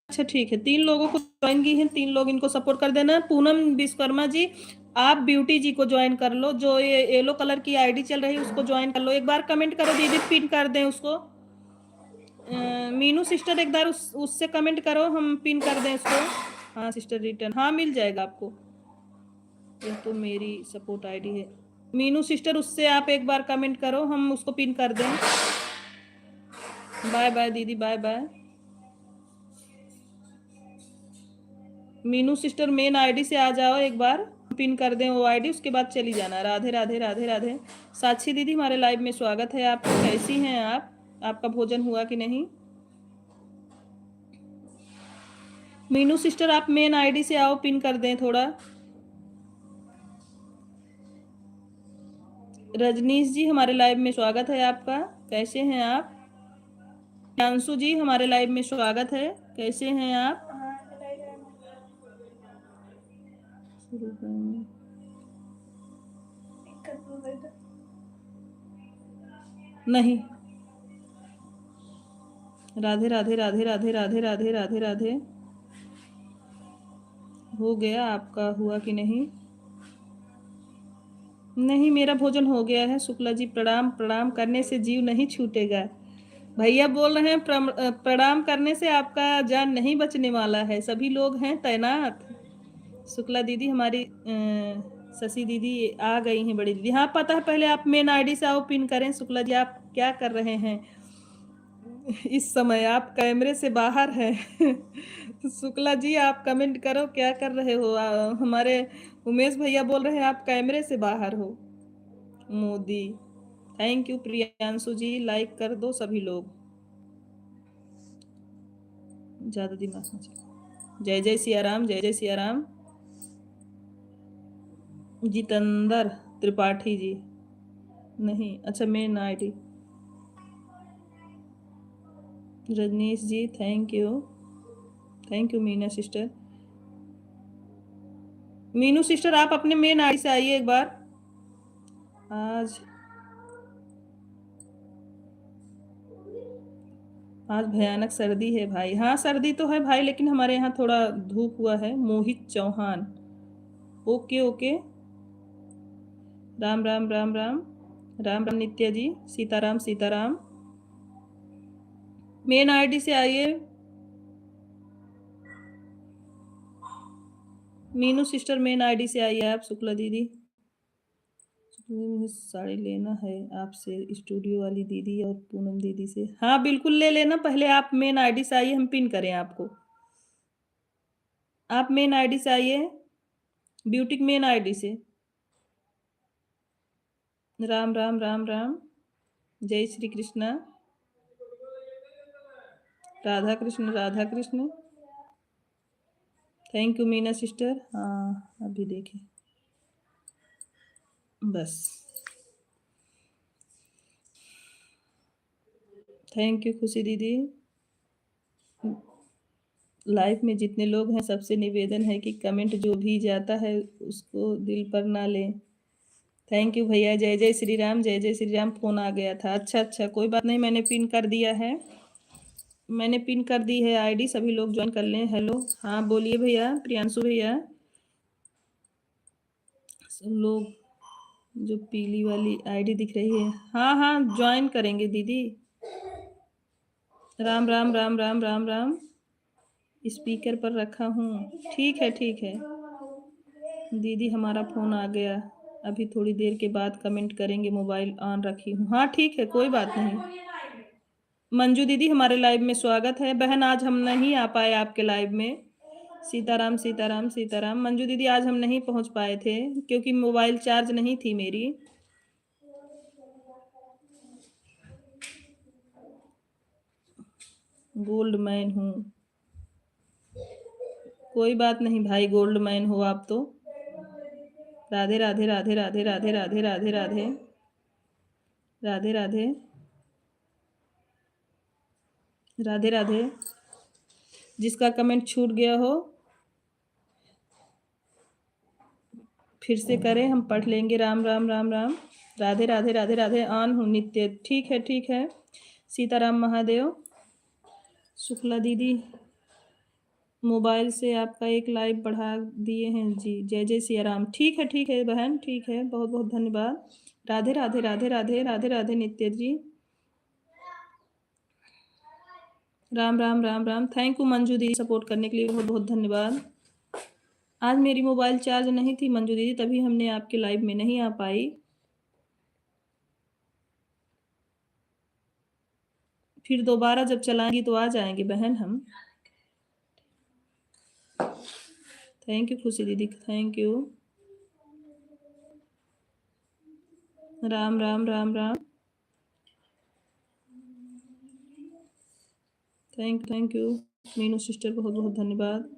अच्छा ठीक है, 3 लोगों को ज्वाइन की है, 3 लोग इनको सपोर्ट कर देना। पूनम विश्वकर्मा जी, आप ब्यूटी जी को ज्वाइन कर लो, जो ये येलो कलर की आईडी चल रही है उसको ज्वाइन कर लो। एक बार कमेंट करो दीदी, पिन कर दें उसको। मीनू सिस्टर एक बार उससे कमेंट करो, हम पिन कर दें उसको। हाँ सिस्टर रिटर्न, हाँ मिल जाएगा आपको। ये तो मेरी सपोर्ट आईडी है। मीनू सिस्टर उससे आप एक बार कमेंट करो, हम उसको पिन कर दें। बाय बाय दीदी, bye bye. Meenu sister main ID से आ जाओ, एक बार पिन कर दें वो आईडी, उसके बाद चली जाना। राधे राधे राधे राधे। साक्षी दीदी हमारे लाइव में स्वागत है आपका, कैसी हैं आप? आपका भोजन हुआ कि नहीं? मीनू सिस्टर आप मेन आईडी से आओ, पिन कर दें थोड़ा। रजनीश जी हमारे लाइव में स्वागत है आपका, कैसे हैं आप? प्रियांशु जी हमारे लाइव में स्वागत है, कैसे हैं आप? नहीं। राधे राधे राधे राधे राधे राधे राधे राधे। हो गया आपका, हुआ कि नहीं? नहीं, मेरा भोजन हो गया है शुक्ला जी। प्रणाम, प्रणाम करने से जीव नहीं छूटेगा। भैया बोल रहे हैं प्रणाम करने से आपका जान नहीं बचने वाला है, सभी लोग हैं तैनात। शुक्ला दीदी हमारी शशि दीदी आ गई हैं, बड़ी दीदी। हाँ पता है, पहले आप मेन आईडी से आओ, पिन करें। शुक्ला जी आप क्या कर रहे हैं इस समय? आप कैमरे से बाहर हैं शुक्ला जी आप कमेंट करो, क्या कर रहे हो? हमारे उमेश भैया बोल रहे हैं आप कैमरे से बाहर हो। Modi, thank you. Priyanshu ji like कर दो सभी लोग, ज्यादा दिमाग में चलो। जय जय सिया राम, जय जय सिया राम। जितेंद्र त्रिपाठी जी, नहीं अच्छा main ID. Rajneesh ji thank you, thank you. Meena sister, Meenu sister आप अपने मेन आईडी से आइए एक बार। आज आज भयानक सर्दी है भाई। हाँ सर्दी तो है भाई, लेकिन हमारे यहाँ थोड़ा धूप हुआ है। Mohit Chauhan, okay okay. राम राम राम राम। राम राम नित्या जी। सीताराम सीताराम। मेन आईडी से आइए। मीनू सिस्टर मेन आईडी से आइए आप। शुक्ला दीदी, मुझे साड़ी लेना है आपसे, स्टूडियो वाली दीदी और पूनम दीदी से। हाँ बिल्कुल ले लेना, पहले आप मेन आईडी से आइए, हम पिन करें आपको। आप मेन आईडी से आइए, ब्यूटिक मेन आईडी से। राम राम राम राम। जय Shri Krishna. Radha Krishna Radha Krishna. Thank you Meena sister. हाँ अभी देखें बस। थैंक यू खुशी दीदी। लाइफ में जितने लोग हैं सबसे निवेदन है कि कमेंट जो भी जाता है उसको दिल पर ना लें। थैंक यू भैया, जय जय श्री राम, जय जय श्री राम। फ़ोन आ गया था। अच्छा अच्छा, कोई बात नहीं, मैंने पिन कर दिया है। मैंने पिन कर दी है आईडी, सभी लोग ज्वाइन कर लें। हेलो, हाँ बोलिए भैया, प्रियांशु भैया। सब लोग जो पीली वाली आईडी दिख रही है, हाँ हाँ ज्वाइन करेंगे दीदी। राम राम राम राम राम राम। स्पीकर पर रखा हूँ। ठीक है ठीक है दीदी, हमारा फ़ोन आ गया, अभी थोड़ी देर के बाद कमेंट करेंगे, मोबाइल ऑन रखी हूँ। हाँ ठीक है, कोई बात नहीं। मंजू दीदी, हमारे लाइव में स्वागत है। बहन आज हम नहीं आ पाए आपके लाइव में। सीताराम सीताराम सीताराम। मंजू दीदी आज हम नहीं पहुंच पाए थे क्योंकि मोबाइल चार्ज नहीं थी मेरी। गोल्ड मैन हूँ। कोई बात नहीं भाई, गोल्ड मैन हो आप तो। राधे राधे राधे राधे राधे राधे राधे राधे राधे राधे राधे राधे। जिसका कमेंट छूट गया हो फिर से करें, हम पढ़ लेंगे। राम राम राम राम। राधे राधे राधे राधे। ऑन हूँ नित्य। ठीक है ठीक है। सीताराम महादेव। शुक्ला दीदी, मोबाइल से आपका एक लाइव बढ़ा दिए हैं जी। जय जय सिया राम। ठीक है बहन, ठीक है, बहुत बहुत धन्यवाद। राधे राधे राधे राधे राधे राधे नित्य जी। राम राम राम राम। थैंक यू मंजू दीदी, सपोर्ट करने के लिए बहुत बहुत धन्यवाद। आज मेरी मोबाइल चार्ज नहीं थी मंजू दीदी, तभी हमने आपके लाइव में नहीं आ पाई। फिर दोबारा जब चलाएंगी तो आ जाएंगे बहन हम। थैंक यू खुशी दीदी, thank you. Ram Ram Ram Ram. Thank you Meenu sister, बहुत बहुत धन्यवाद।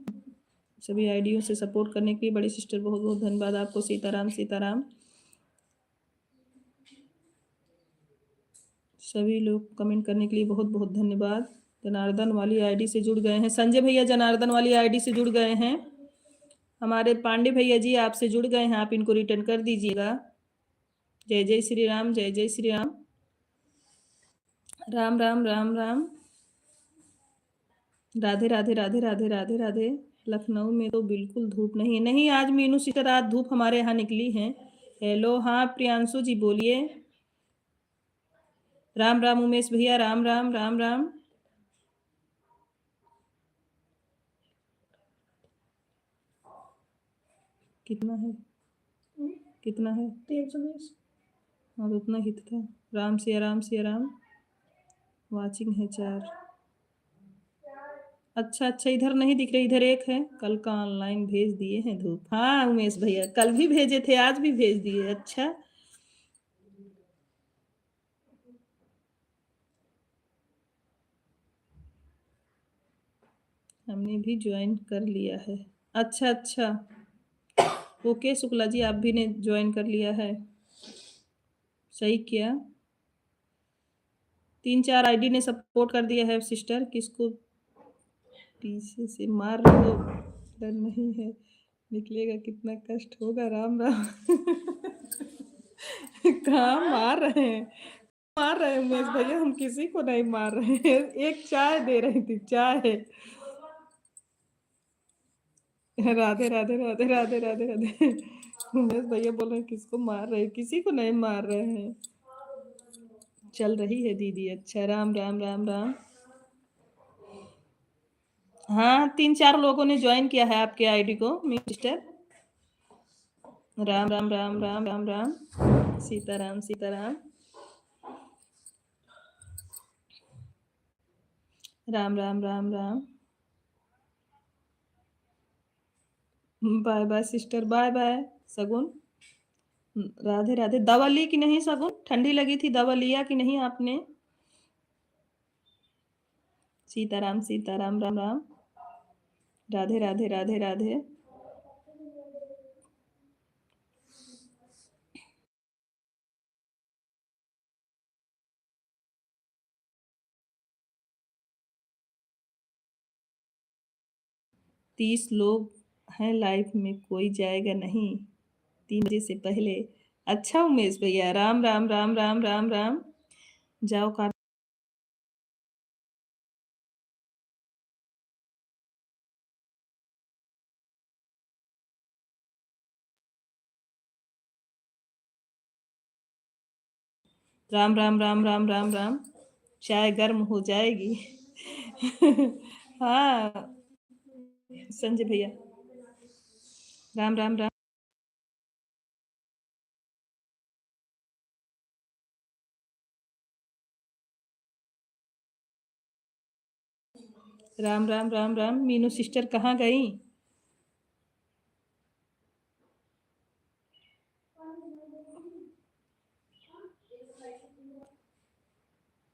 सभी आईडियों से सपोर्ट करने के लिए बड़ी सिस्टर, बहुत बहुत धन्यवाद आपको। सीताराम सीताराम। सभी लोग कमेंट करने के लिए बहुत बहुत धन्यवाद। जनार्दन वाली आईडी से जुड़ गए हैं संजय भैया, जनार्दन वाली आईडी से जुड़ गए हैं। हमारे पांडे भैया जी आपसे जुड़ गए हैं, आप इनको रिटर्न कर दीजिएगा। जय जय श्री राम, जय जय श्री राम। राम राम राम राम। राधे राधे राधे राधे राधे राधे। लखनऊ में तो बिल्कुल धूप नहीं है। नहीं, आज मीनू सिस्टर आज धूप हमारे यहाँ निकली है। हेलो, हाँ प्रियांशु जी बोलिए। राम राम उमेश भैया, राम राम राम राम। कितना है? कितना है? 320। हाँ तो उतना ही तो था। राम सिया राम सिया राम। वाचिंग है 4। अच्छा अच्छा, इधर नहीं दिख रही, इधर एक है। कल का ऑनलाइन भेज दिए हैं धूप। हाँ उमेश भैया, कल भी भेजे थे, आज भी भेज दिए। अच्छा, हमने भी ज्वाइन कर लिया है। अच्छा अच्छा, ओके शुक्ला जी, आप भी ने ज्वाइन कर लिया है, सही किया। 3-4 आईडी ने सपोर्ट कर दिया है। सिस्टर किसको पीछे से मार रहे हो? डर नहीं है, निकलेगा कितना कष्ट होगा। राम राम। कहाँ मार रहे हैं? मार रहे हैं उमेश भैया, हम किसी को नहीं मार रहे हैं। एक चाय दे रही थी, चाय। राधे राधे राधे राधे राधे राधे। उमेश भैया बोल रहे हैं किसको मार रहे हैं? किसी को नहीं मार रहे हैं। चल रही है दीदी। अच्छा, राम राम राम राम। हाँ 3-4 लोगों ने ज्वाइन किया है आपके आईडी को mister. Ram Ram Ram Ram Ram Ram. Sitaram Sitaram. Ram Ram Ram Ram. Bye bye sister, bye bye Sagun. Radhe Radhe. दवा ली कि नहीं सगुन? ठंडी लगी थी, दवा लिया कि नहीं आपने? सीताराम सीताराम राम राम। राधे राधे राधे राधे। 30 लोग हैं लाइव में, कोई जाएगा नहीं 3 बजे से पहले। अच्छा उमेश भैया, राम राम राम राम राम राम। जाओ का राम राम राम राम राम राम। चाय गर्म हो जाएगी। हाँ संजय भैया, राम राम राम राम राम राम राम। मीनू सिस्टर कहाँ गई?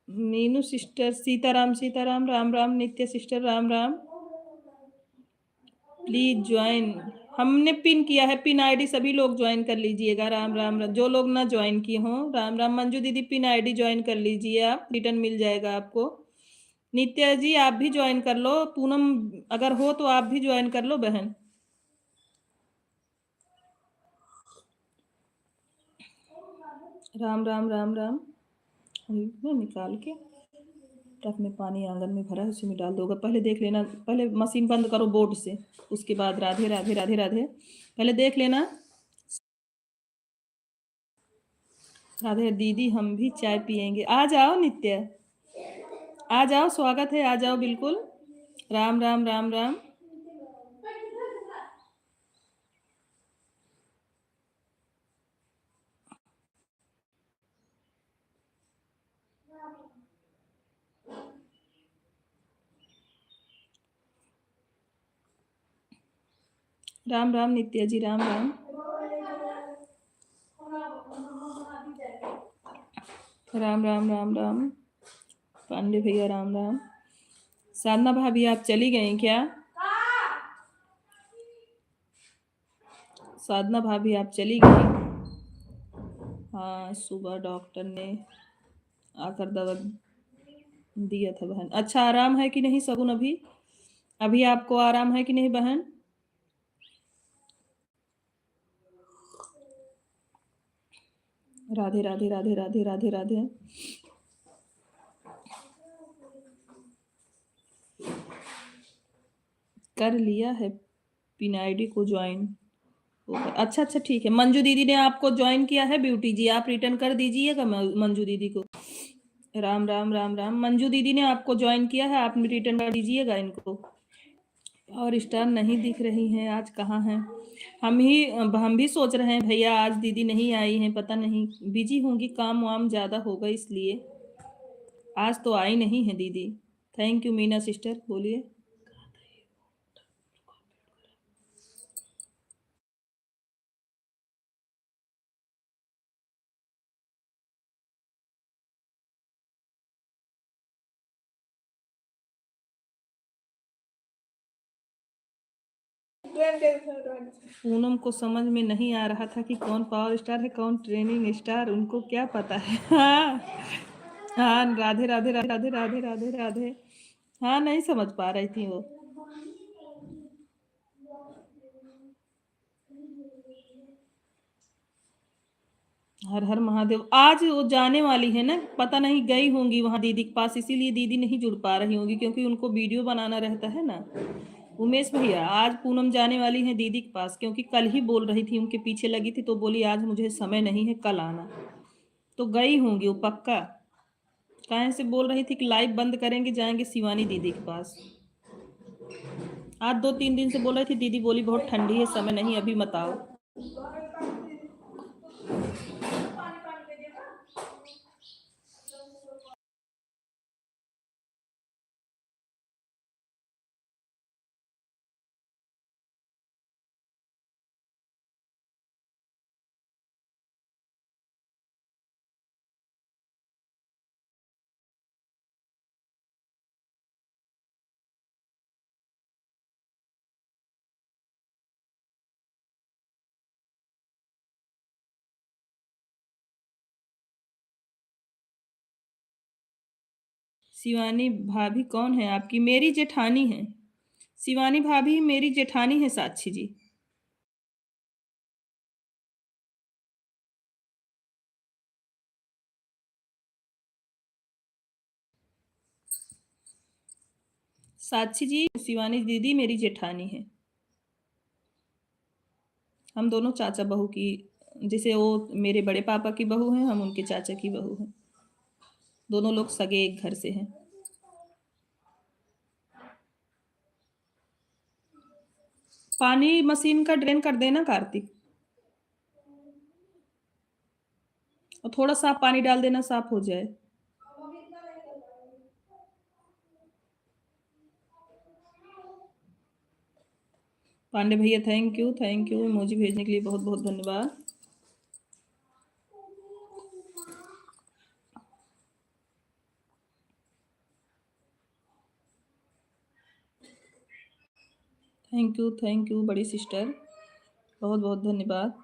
मीनू सिस्टर, सीताराम सीताराम, राम राम। नित्य sister, Ram Ram. Please join, हमने पिन किया है, पिन आईडी सभी लोग ज्वाइन कर लीजिएगा। राम राम राम। जो लोग ना ज्वाइन किए हों, राम राम। मंजू दीदी पिन आईडी ज्वाइन कर लीजिए, आप रिटर्न मिल जाएगा आपको। नित्या जी आप भी ज्वाइन कर लो। पूनम अगर हो तो आप भी ज्वाइन कर लो बहन। राम राम राम राम। मैं निकाल के टब में पानी आंगन में भरा है, उसी में डाल दोगे। पहले देख लेना, पहले मशीन बंद करो बोर्ड से, उसके बाद राधे राधे राधे राधे। पहले देख लेना। राधे दीदी हम भी चाय पियेंगे, आ जाओ नित्य, आ जाओ, स्वागत है, आ जाओ बिल्कुल। राम राम राम राम। राम राम नित्या जी, राम राम। राम राम राम राम। पांडे भैया, राम राम। साधना भाभी आप चली गई क्या? साधना भाभी आप चली गई? हाँ सुबह डॉक्टर ने आकर दवा दिया था बहन। अच्छा आराम है कि नहीं सगुन? अभी अभी आपको आराम है कि नहीं बहन? राधे राधे राधे राधे राधे राधे। कर लिया है पिन आईडी को ज्वाइन। अच्छा अच्छा ठीक है। मंजू दीदी ने आपको ज्वाइन किया है ब्यूटी जी, आप रिटर्न कर दीजिएगा मंजू दीदी को। राम राम राम राम। मंजू दीदी ने आपको ज्वाइन किया है, आप रिटर्न कर दीजिएगा इनको। और स्टार नहीं दिख रही हैं, आज कहाँ हैं? हम भी सोच रहे हैं भैया आज दीदी नहीं आई हैं, पता नहीं बिजी होंगी, काम वाम ज़्यादा होगा इसलिए। आज तो आई नहीं है दीदी। थैंक यू मीना सिस्टर, बोलिए। पूनम को समझ में नहीं आ रहा था कि कौन पावर स्टार है कौन ट्रेनिंग स्टार, उनको क्या पता है। हाँ हाँ, राधे राधे राधे राधे राधे राधे राधे। हाँ नहीं समझ पा रही थी वो। हर हर महादेव। आज वो जाने वाली है ना, पता नहीं गई होंगी वहां दीदी के पास, इसीलिए दीदी नहीं जुड़ पा रही होंगी, क्योंकि उनको वीडियो बनाना रहता है ना। उमेश भैया आज पूनम जाने वाली है दीदी के पास, क्योंकि कल ही बोल रही थी, उनके पीछे लगी थी तो बोली आज मुझे समय नहीं है, कल आना। तो गई होंगी वो पक्का। कहाँ से बोल रही थी कि लाइव बंद करेंगे जाएंगे शिवानी दीदी के पास। आज 2-3 दिन से बोल रही थी, दीदी बोली बहुत ठंडी है, समय नहीं, अभी मत आओ। शिवानी भाभी कौन है आपकी? मेरी जेठानी है शिवानी भाभी मेरी जेठानी है साक्षी जी। साक्षी जी शिवानी दीदी मेरी जेठानी है। हम दोनों चाचा बहू की, जैसे वो मेरे बड़े पापा की बहू हैं, हम उनके चाचा की बहू हैं। दोनों लोग सगे एक घर से हैं। पानी मशीन का ड्रेन कर देना कार्तिक, और थोड़ा साफ पानी डाल देना, साफ हो जाए। पांडे भैया थैंक यू इमोजी भेजने के लिए बहुत बहुत धन्यवाद। थैंक यू बड़ी सिस्टर, बहुत बहुत धन्यवाद।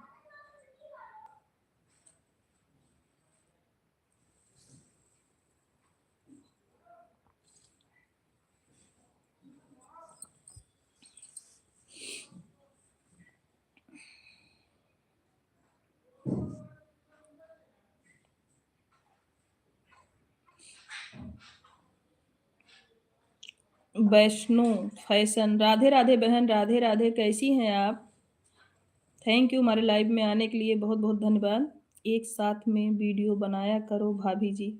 वैष्णो फैशन, राधे राधे बहन, राधे राधे, कैसी हैं आप? थैंक यू हमारे लाइव में आने के लिए, बहुत बहुत धन्यवाद। एक साथ में वीडियो बनाया करो भाभी जी।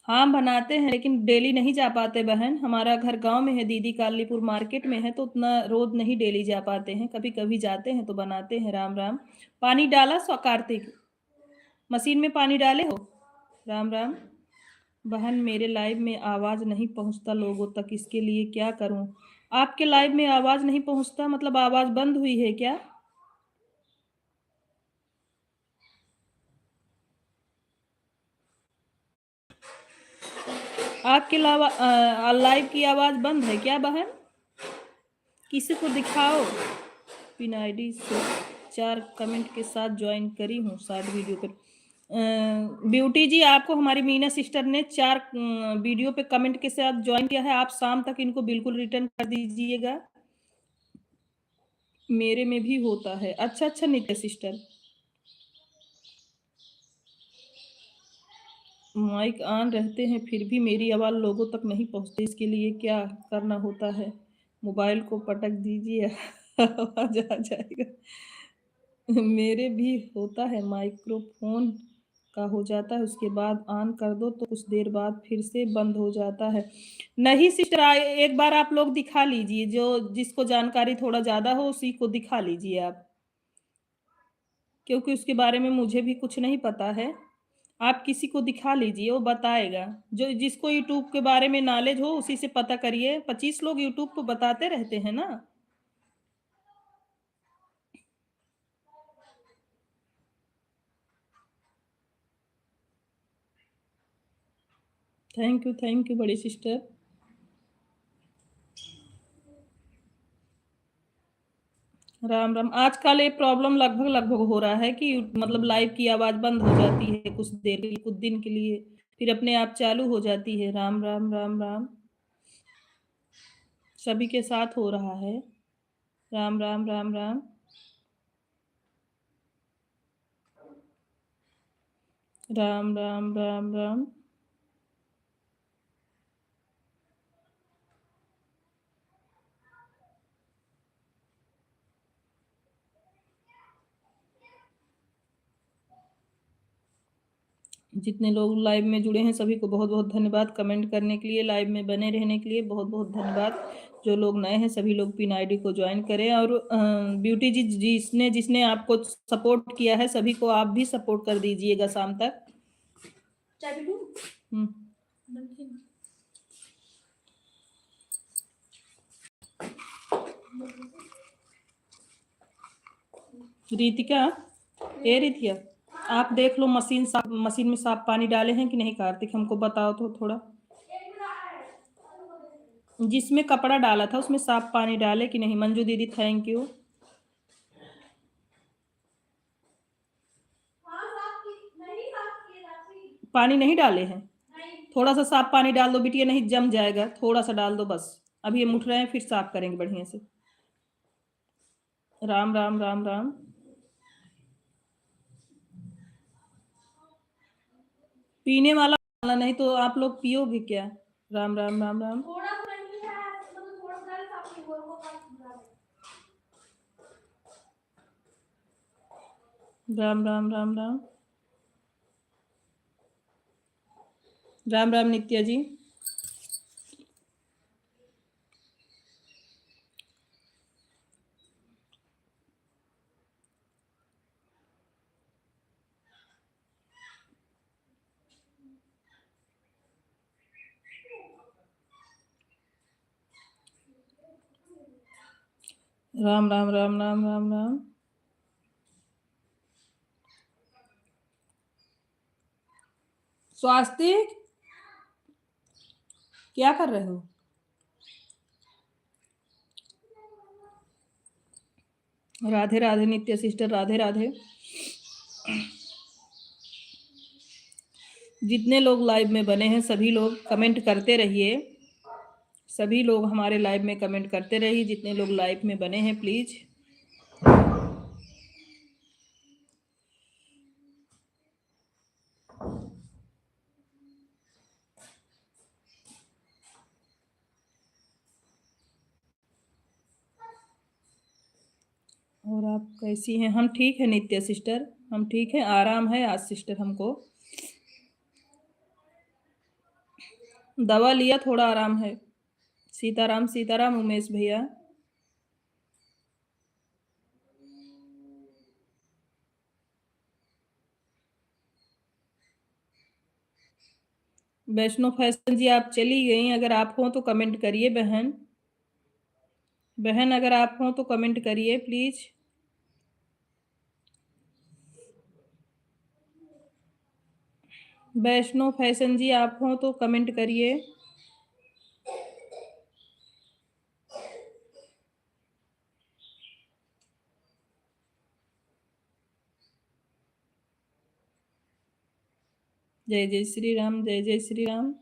हाँ बनाते हैं, लेकिन डेली नहीं जा पाते बहन, हमारा घर गांव में है, दीदी कालीपुर मार्केट में है, तो उतना रोज नहीं डेली जा पाते हैं, कभी कभी जाते हैं तो बनाते हैं। राम राम। पानी डाला सो कार्तिक, मशीन में पानी डाले हो? राम राम। बहन मेरे लाइव में आवाज नहीं पहुंचता लोगों तक, इसके लिए क्या करूं? आपके लाइव में आवाज नहीं पहुंचता मतलब आवाज बंद हुई है क्या? आपके लाइव की आवाज बंद है क्या बहन? किसी को दिखाओ। पिन आईडी से 4 कमेंट के साथ ज्वाइन करी हूँ शायद वीडियो पर। ब्यूटी जी आपको हमारी मीना सिस्टर ने 4 वीडियो पे कमेंट के साथ ज्वाइन किया है, आप शाम तक इनको बिल्कुल रिटर्न कर दीजिएगा। मेरे में भी होता है। अच्छा अच्छा नित्य सिस्टर, माइक ऑन रहते हैं फिर भी मेरी आवाज़ लोगों तक नहीं पहुंचती, इसके लिए क्या करना होता है? मोबाइल को पटक दीजिए आवाज आ जाएगा। मेरे भी होता है, माइक्रोफोन का हो जाता है, उसके बाद ऑन कर दो तो कुछ देर बाद फिर से बंद हो जाता है। नहीं सिस्टर, एक बार आप लोग दिखा लीजिए, जो जिसको जानकारी थोड़ा ज़्यादा हो उसी को दिखा लीजिए आप, क्योंकि उसके बारे में मुझे भी कुछ नहीं पता है। आप किसी को दिखा लीजिए, वो बताएगा। जो जिसको यूट्यूब के बारे में नॉलेज हो उसी से पता करिए, 25 लोग यूट्यूब को बताते रहते हैं ना। थैंक यू बड़ी सिस्टर। राम राम। आजकल ये प्रॉब्लम लगभग लगभग हो रहा है कि मतलब लाइव की आवाज बंद हो जाती है कुछ देर के लिए, कुछ दिन के लिए, फिर अपने आप चालू हो जाती है। राम राम राम राम। सभी के साथ हो रहा है। राम राम राम राम। राम राम राम राम। जितने लोग लाइव में जुड़े हैं सभी को बहुत बहुत धन्यवाद, कमेंट करने के लिए, लाइव में बने रहने के लिए बहुत बहुत धन्यवाद। जो लोग नए हैं सभी लोग पिन आईडी को ज्वाइन करें, और ब्यूटी जी जिसने जिसने आपको सपोर्ट किया है सभी को आप भी सपोर्ट कर दीजिएगा शाम तक। हम्म। रीतिका, ए रितिया, आप देख लो मशीन में साफ पानी डाले हैं कि नहीं कार्तिक, हमको बताओ तो थोड़ा। जिसमें कपड़ा डाला था उसमें साफ पानी डाले कि नहीं? मंजू दीदी थैंक यू। पानी नहीं डाले हैं? थोड़ा सा साफ पानी डाल दो बिटिया, नहीं जम जाएगा, थोड़ा सा डाल दो बस। अब ये मुठ रहे हैं, फिर साफ करेंगे बढ़िया से। राम राम राम राम। पीने वाला नहीं तो आप लोग पियोगे क्या? राम राम राम राम। राम राम राम राम। राम राम नित्या जी। राम राम राम राम राम राम। स्वास्तिक क्या कर रहे हो? राधे राधे नित्य सिस्टर, राधे राधे। जितने लोग लाइव में बने हैं सभी लोग कमेंट करते रहिए। सभी लोग हमारे लाइव में कमेंट करते रहिए, जितने लोग लाइव में बने हैं प्लीज। और आप कैसी हैं? हम ठीक है नित्य सिस्टर, हम ठीक है, आराम है आज सिस्टर हमको। दवा लिया, थोड़ा आराम है। सीताराम सीताराम उमेश भैया। वैष्णो फैशन जी आप चली गई, अगर आप हो तो कमेंट करिए बहन। बहन अगर आप हो तो कमेंट करिए प्लीज। वैष्णो फैशन जी आप हो तो कमेंट करिए। जय जय श्री राम, जय जय श्री राम।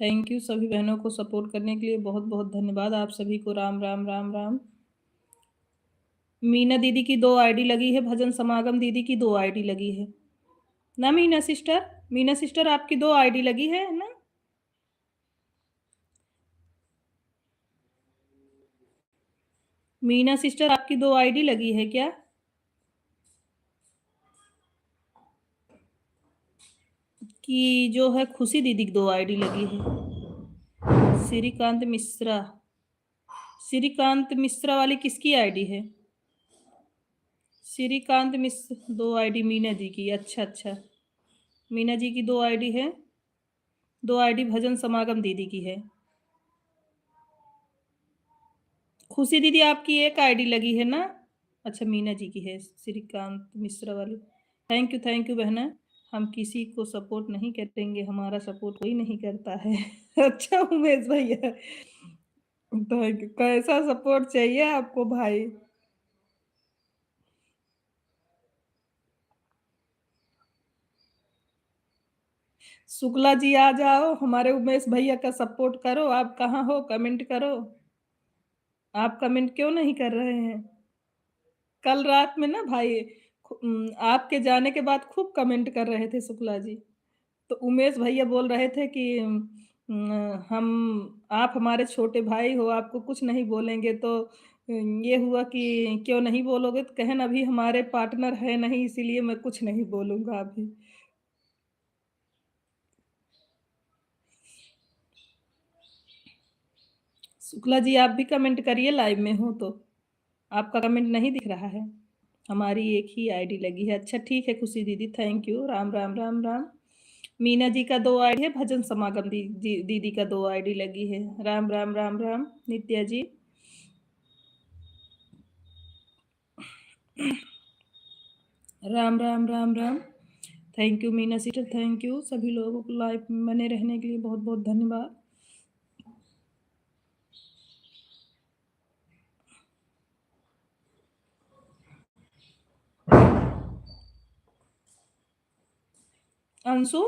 थैंक यू सभी बहनों को सपोर्ट करने के लिए, बहुत बहुत धन्यवाद आप सभी को। राम राम राम राम। मीना दीदी की 2 आईडी लगी है, भजन समागम दीदी की 2 आईडी लगी है ना मीना सिस्टर? मीना सिस्टर आपकी 2 आईडी लगी है ना? मीना सिस्टर आपकी 2 आईडी लगी है क्या? कि जो है खुशी दीदी की 2 आईडी लगी है। श्रीकांत मिश्रा, श्रीकांत मिश्रा वाली किसकी आईडी है? श्रीकांत मिश्र 2 आईडी मीना जी की। अच्छा अच्छा, मीना जी की 2 आईडी है। 2 आईडी भजन समागम दीदी की है। खुशी दीदी आपकी 1 आईडी लगी है ना? अच्छा मीना जी की है श्रीकांत मिश्रा वाली। थैंक यू बहना। हम किसी को सपोर्ट नहीं करेंगे, हमारा सपोर्ट कोई नहीं करता है। अच्छा उमेश भैया, थैंक यू। कैसा सपोर्ट चाहिए आपको भाई? शुक्ला जी आ जाओ, हमारे उमेश भैया का सपोर्ट करो। आप कहाँ हो? कमेंट करो। आप कमेंट क्यों नहीं कर रहे हैं? कल रात में ना भाई, आपके जाने के बाद खूब कमेंट कर रहे थे शुक्ला जी। तो उमेश भैया बोल रहे थे कि हम, आप हमारे छोटे भाई हो, आपको कुछ नहीं बोलेंगे। तो ये हुआ कि क्यों नहीं बोलोगे? तो कहें अभी हमारे पार्टनर है नहीं, इसीलिए मैं कुछ नहीं बोलूंगा अभी। शुक्ला जी आप भी कमेंट करिए, लाइव में हो तो। आपका कमेंट नहीं दिख रहा है। हमारी एक ही आईडी लगी है। अच्छा ठीक है खुशी दीदी, थैंक यू। राम राम राम राम। मीना जी का 2 आईडी है, भजन समागम दीदी का 2 आईडी लगी है। Ram Ram Ram Ram Nitya ji. Ram Ram Ram Ram. Thank you Meena sister, thank you सभी लोगों को लाइव में बने रहने के लिए बहुत बहुत धन्यवाद। अंशु,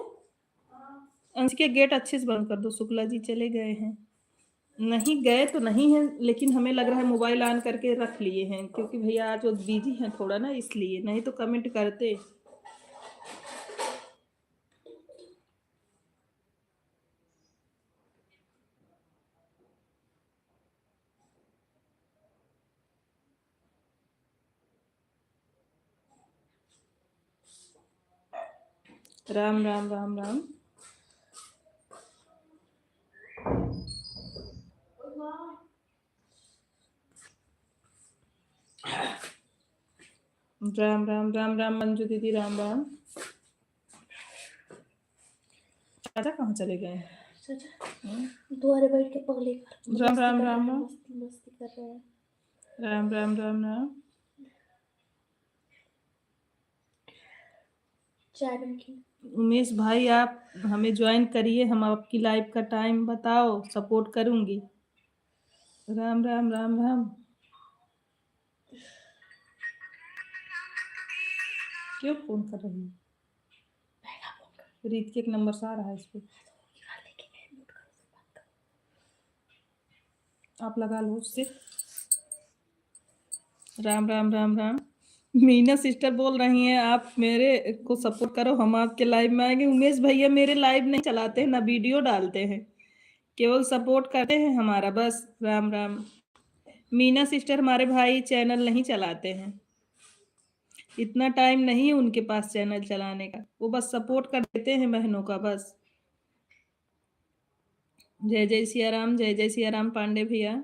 अंश के गेट अच्छे से बंद कर दो, शुक्ला जी चले गए हैं। नहीं गए तो नहीं है, लेकिन हमें लग रहा है मोबाइल ऑन करके रख लिए हैं, क्योंकि भैया आज वो बिजी हैं थोड़ा ना, इसलिए, नहीं तो कमेंट करते। राम राम राम राम। राम राम राम राम मंजू दीदी, राम राम। चाचा कहाँ चले गए? द्वारे बैठ के पगले राम राम राम राम। मस्ती कर रहे हैं। राम राम राम राम। उमेश भाई आप हमें ज्वाइन करिए, हम आपकी लाइव का टाइम बताओ, सपोर्ट करूंगी। राम राम राम राम। क्यों फोन कर रही है? रीत के एक नंबर से आ रहा है इस पे, आप लगा लो उससे। राम राम राम राम। मीना सिस्टर बोल रही हैं आप मेरे को सपोर्ट करो, हम आपके लाइव में आएंगे। उमेश भैया मेरे लाइव नहीं चलाते हैं, ना वीडियो डालते हैं, केवल सपोर्ट करते हैं हमारा बस। राम राम। मीना सिस्टर हमारे भाई चैनल नहीं चलाते हैं, इतना टाइम नहीं है उनके पास चैनल चलाने का, वो बस सपोर्ट कर देते हैं बहनों का बस। जय जय सिया राम, जय जय सिया राम पांडे भैया।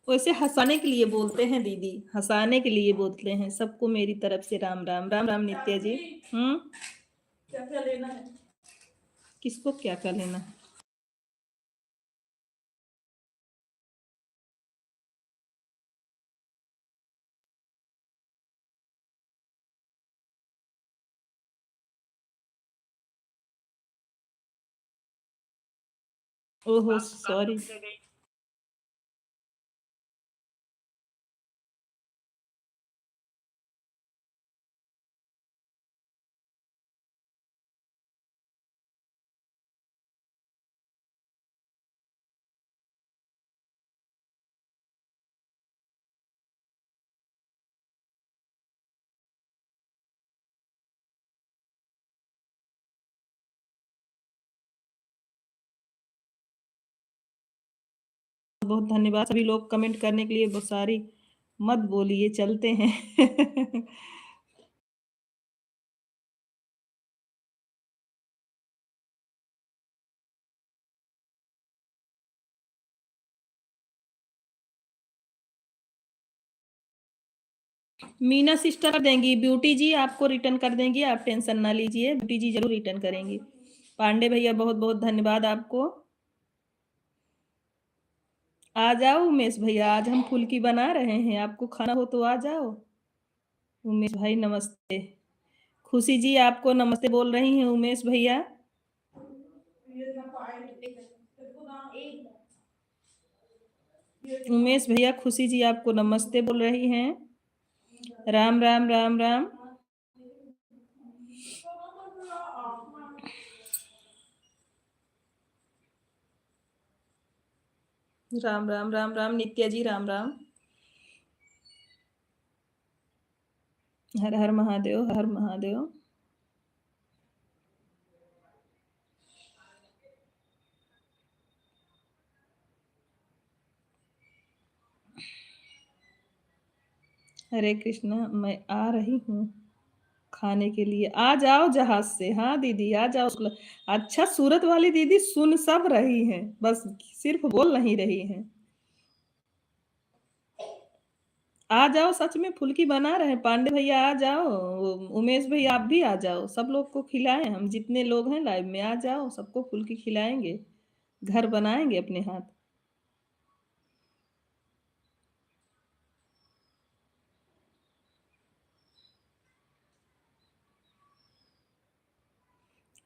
वैसे हंसाने के लिए बोलते हैं दीदी, हंसाने के लिए बोलते हैं। सबको मेरी तरफ से राम राम राम राम। नित्या जी, क्या क्या लेना है? किसको क्या क्या लेना है? ओहो सॉरी। बहुत धन्यवाद सभी लोग कमेंट करने के लिए, बहुत सारी मत बोलिए, चलते हैं। मीना सिस्टर कर देंगी, ब्यूटी जी आपको रिटर्न कर देंगी, आप टेंशन ना लीजिए, ब्यूटी जी जरूर रिटर्न करेंगी। पांडे भैया बहुत बहुत धन्यवाद आपको। आ जाओ उमेश भैया, आज हम फुल्की बना रहे हैं, आपको खाना हो तो आ जाओ। उमेश भाई नमस्ते। खुशी जी आपको नमस्ते बोल रही हैं उमेश भैया। उमेश भैया खुशी जी आपको नमस्ते बोल रही हैं। राम राम राम राम। राम राम राम राम। नित्या जी राम राम। हर हर महादेव, हर हर महादेव। हरे कृष्णा, मैं आ रही हूँ खाने के लिए, आ जाओ जहाज से। हाँ दीदी आ जाओ। अच्छा सूरत वाली दीदी सुन सब रही हैं, बस सिर्फ बोल नहीं रही हैं। आ जाओ, सच में फुल्की बना रहे हैं, पांडे भैया आ जाओ, उमेश भैया आप भी आ जाओ, सब लोग को खिलाएं, हम जितने लोग हैं लाइव में आ जाओ, सबको फुल्की खिलाएंगे, घर बनाएंगे अपने हाथ।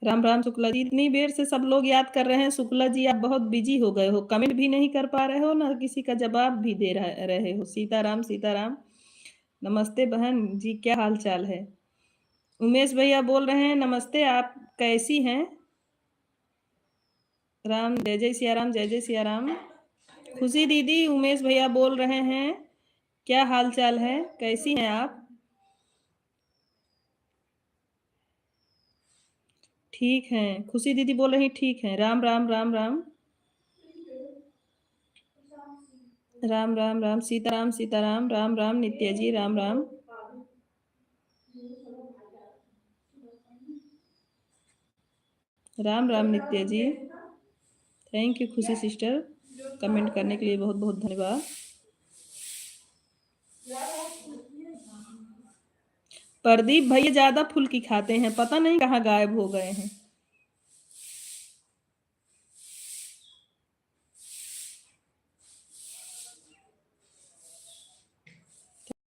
राम राम शुक्ला जी, इतनी देर से सब लोग याद कर रहे हैं। शुक्ला जी आप बहुत बिजी हो गए हो, कमेंट भी नहीं कर पा रहे हो ना किसी का जवाब भी दे रहे हो। सीताराम सीताराम। नमस्ते बहन जी, क्या हाल चाल है? उमेश भैया बोल रहे हैं नमस्ते, आप कैसी हैं? राम जय जय सिया राम, जय जय सिया राम। खुशी दीदी, उमेश भैया बोल रहे हैं क्या हाल चाल है, कैसी हैं आप? ठीक है, खुशी दीदी बोल रही ठीक है। राम राम राम राम राम राम राम। सीताराम सीताराम। राम राम नित्या जी, राम राम। राम राम नित्या जी। थैंक यू खुशी सिस्टर, कमेंट करने के लिए बहुत बहुत धन्यवाद। प्रदीप भैया ज्यादा फुल्की खाते हैं, पता नहीं कहाँ गायब हो गए हैं।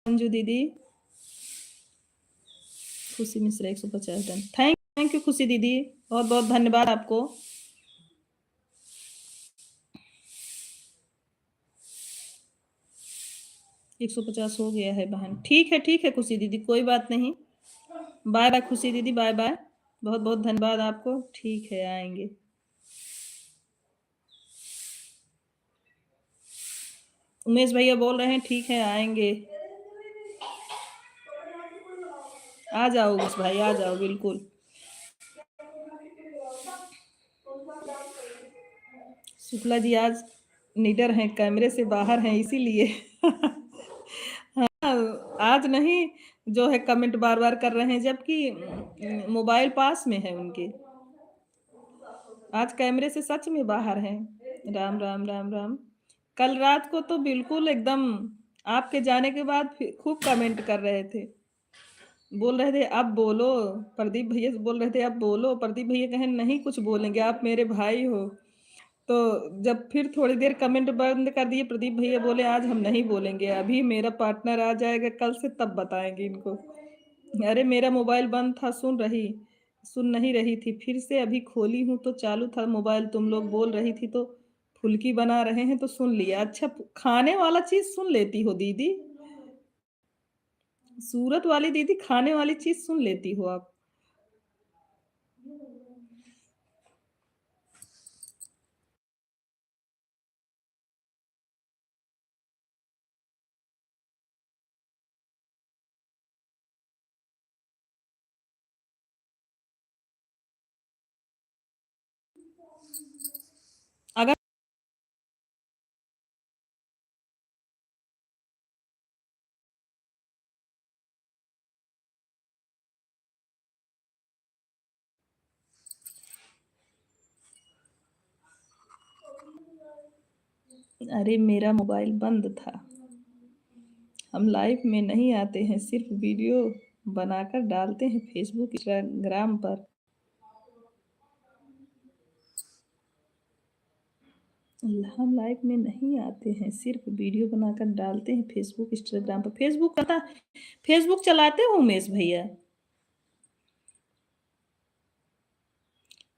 अंजू दीदी, खुशी मिश्रा 150 डन। थैंक यू खुशी दीदी, बहुत बहुत धन्यवाद आपको। एक 150 हो गया है बहन। ठीक है खुशी दीदी, कोई बात नहीं। बाय बाय खुशी दीदी, बाय बाय। बहुत बहुत धन्यवाद आपको। ठीक है, आएंगे। उमेश भैया बोल रहे हैं ठीक है आएंगे। आ जाओ उमेश भाई, आ जाओ बिल्कुल। शुक्ला जी आज निडर हैं, कैमरे से बाहर हैं इसीलिए। हाँ, आज नहीं, जो है कमेंट बार बार कर रहे हैं जबकि मोबाइल पास में है उनके। आज कैमरे से सच में बाहर हैं। राम राम राम राम। कल रात को तो बिल्कुल एकदम आपके जाने के बाद खूब कमेंट कर रहे थे, बोल रहे थे अब बोलो। प्रदीप भैया बोल रहे थे अब बोलो, प्रदीप भैया कहें नहीं कुछ बोलेंगे, आप मेरे भाई हो। तो जब फिर थोड़ी देर कमेंट बंद कर दिए, प्रदीप भैया बोले आज हम नहीं बोलेंगे, अभी मेरा पार्टनर आ जाएगा कल से तब बताएंगे इनको। अरे मेरा मोबाइल बंद था, सुन नहीं रही थी, फिर से अभी खोली हूँ तो चालू था मोबाइल, तुम लोग बोल रही थी तो फुल्की बना रहे हैं तो सुन लिया। अच्छा, खाने वाला चीज सुन लेती हो दीदी? सूरत वाली दीदी खाने वाली चीज सुन लेती हो आप? अगर अरे मेरा मोबाइल बंद था, हम लाइव में नहीं आते हैं, सिर्फ वीडियो बनाकर डालते हैं फेसबुक इंस्टाग्राम पर। हम लाइव में नहीं आते हैं, सिर्फ वीडियो बनाकर डालते हैं फेसबुक इंस्टाग्राम पर। फेसबुक चलाते हो उमेश भैया?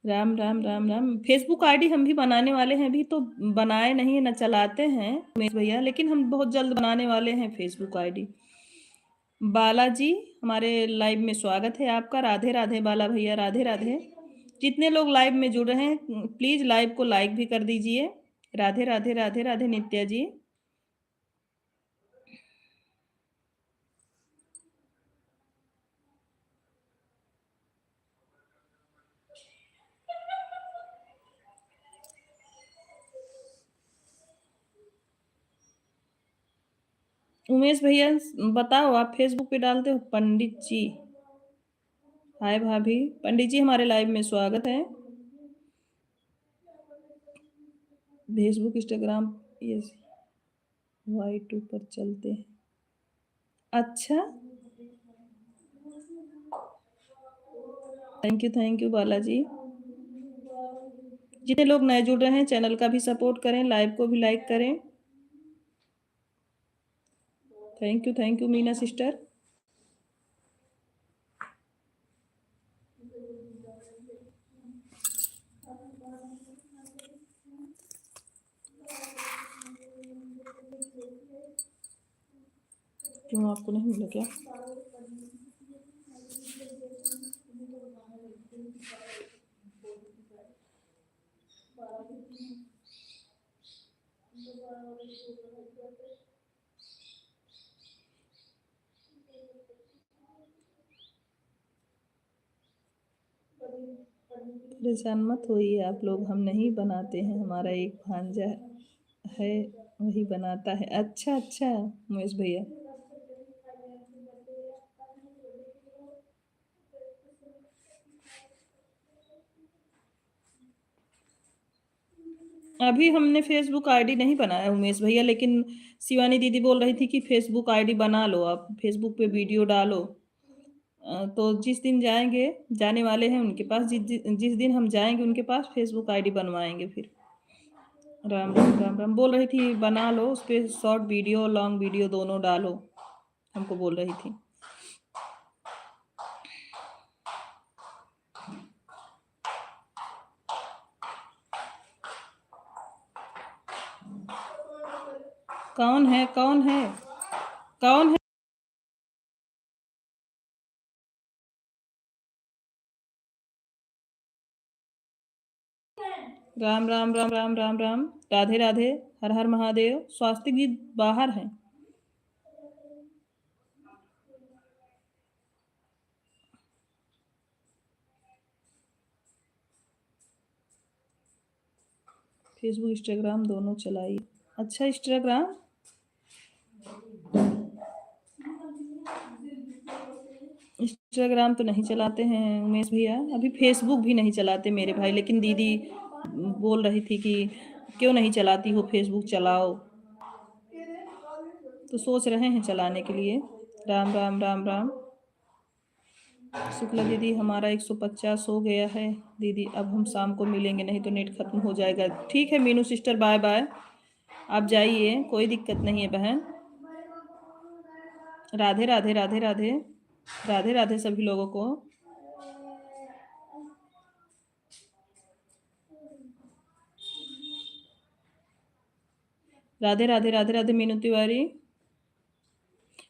राम राम राम राम। फेसबुक आईडी हम भी बनाने वाले हैं, अभी तो बनाए नहीं है ना चलाते हैं उमेश भैया, लेकिन हम बहुत जल्द बनाने वाले हैं फेसबुक आईडी। बालाजी, हमारे लाइव में स्वागत है आपका। राधे राधे बाला भैया, राधे राधे। जितने लोग लाइव में जुड़ रहे हैं प्लीज लाइव को लाइक भी कर दीजिए। राधे राधे राधे राधे नित्या जी। उमेश भैया बताओ, आप फेसबुक पे डालते हो? पंडित जी, हाय भाभी। पंडित जी हमारे लाइव में स्वागत है। फेसबुक इंस्टाग्राम यस Y2 पर चलते हैं। अच्छा, थैंक यू बालाजी। जितने लोग नए जुड़ रहे हैं चैनल का भी सपोर्ट करें, लाइव को भी लाइक करें। Thank you Meena sister. क्यों आपको नहीं मिला क्या? परेशान मत होइए आप लोग, हम नहीं बनाते हैं, हमारा एक भांजा है वही बनाता है। अच्छा अच्छा उमेश भैया, अभी हमने फेसबुक आईडी नहीं बनाया उमेश भैया, लेकिन शिवानी दीदी बोल रही थी कि फेसबुक आईडी बना लो, आप फेसबुक पे वीडियो डालो। तो जिस दिन जाएंगे, जाने वाले हैं उनके पास, जिस दिन हम जाएंगे उनके पास फेसबुक आईडी बनवाएंगे फिर। राम राम राम राम बोल रही थी बना लो, उस पर शॉर्ट वीडियो लॉन्ग वीडियो दोनों डालो, हमको बोल रही थी। कौन है कौन है कौन है? राम राम राम राम राम राम, राधे राधे, हर हर महादेव। स्वास्तिक जी बाहर हैं। फेसबुक इंस्टाग्राम दोनों चलाइए। अच्छा इंस्टाग्राम, इंस्टाग्राम तो नहीं चलाते हैं उमेश भैया, अभी फेसबुक भी नहीं चलाते मेरे भाई, लेकिन दीदी बोल रही थी कि क्यों नहीं चलाती हो फेसबुक, चलाओ। तो सोच रहे हैं चलाने के लिए। राम राम राम राम। शुक्ला दीदी हमारा 150 हो गया है दीदी, अब हम शाम को मिलेंगे, नहीं तो नेट खत्म हो जाएगा। ठीक है मीनू सिस्टर, बाय बाय, आप जाइए, कोई दिक्कत नहीं है बहन। राधे राधे राधे राधे राधे राधे सभी लोगों को। राधे राधे राधे राधे मीनू तिवारी।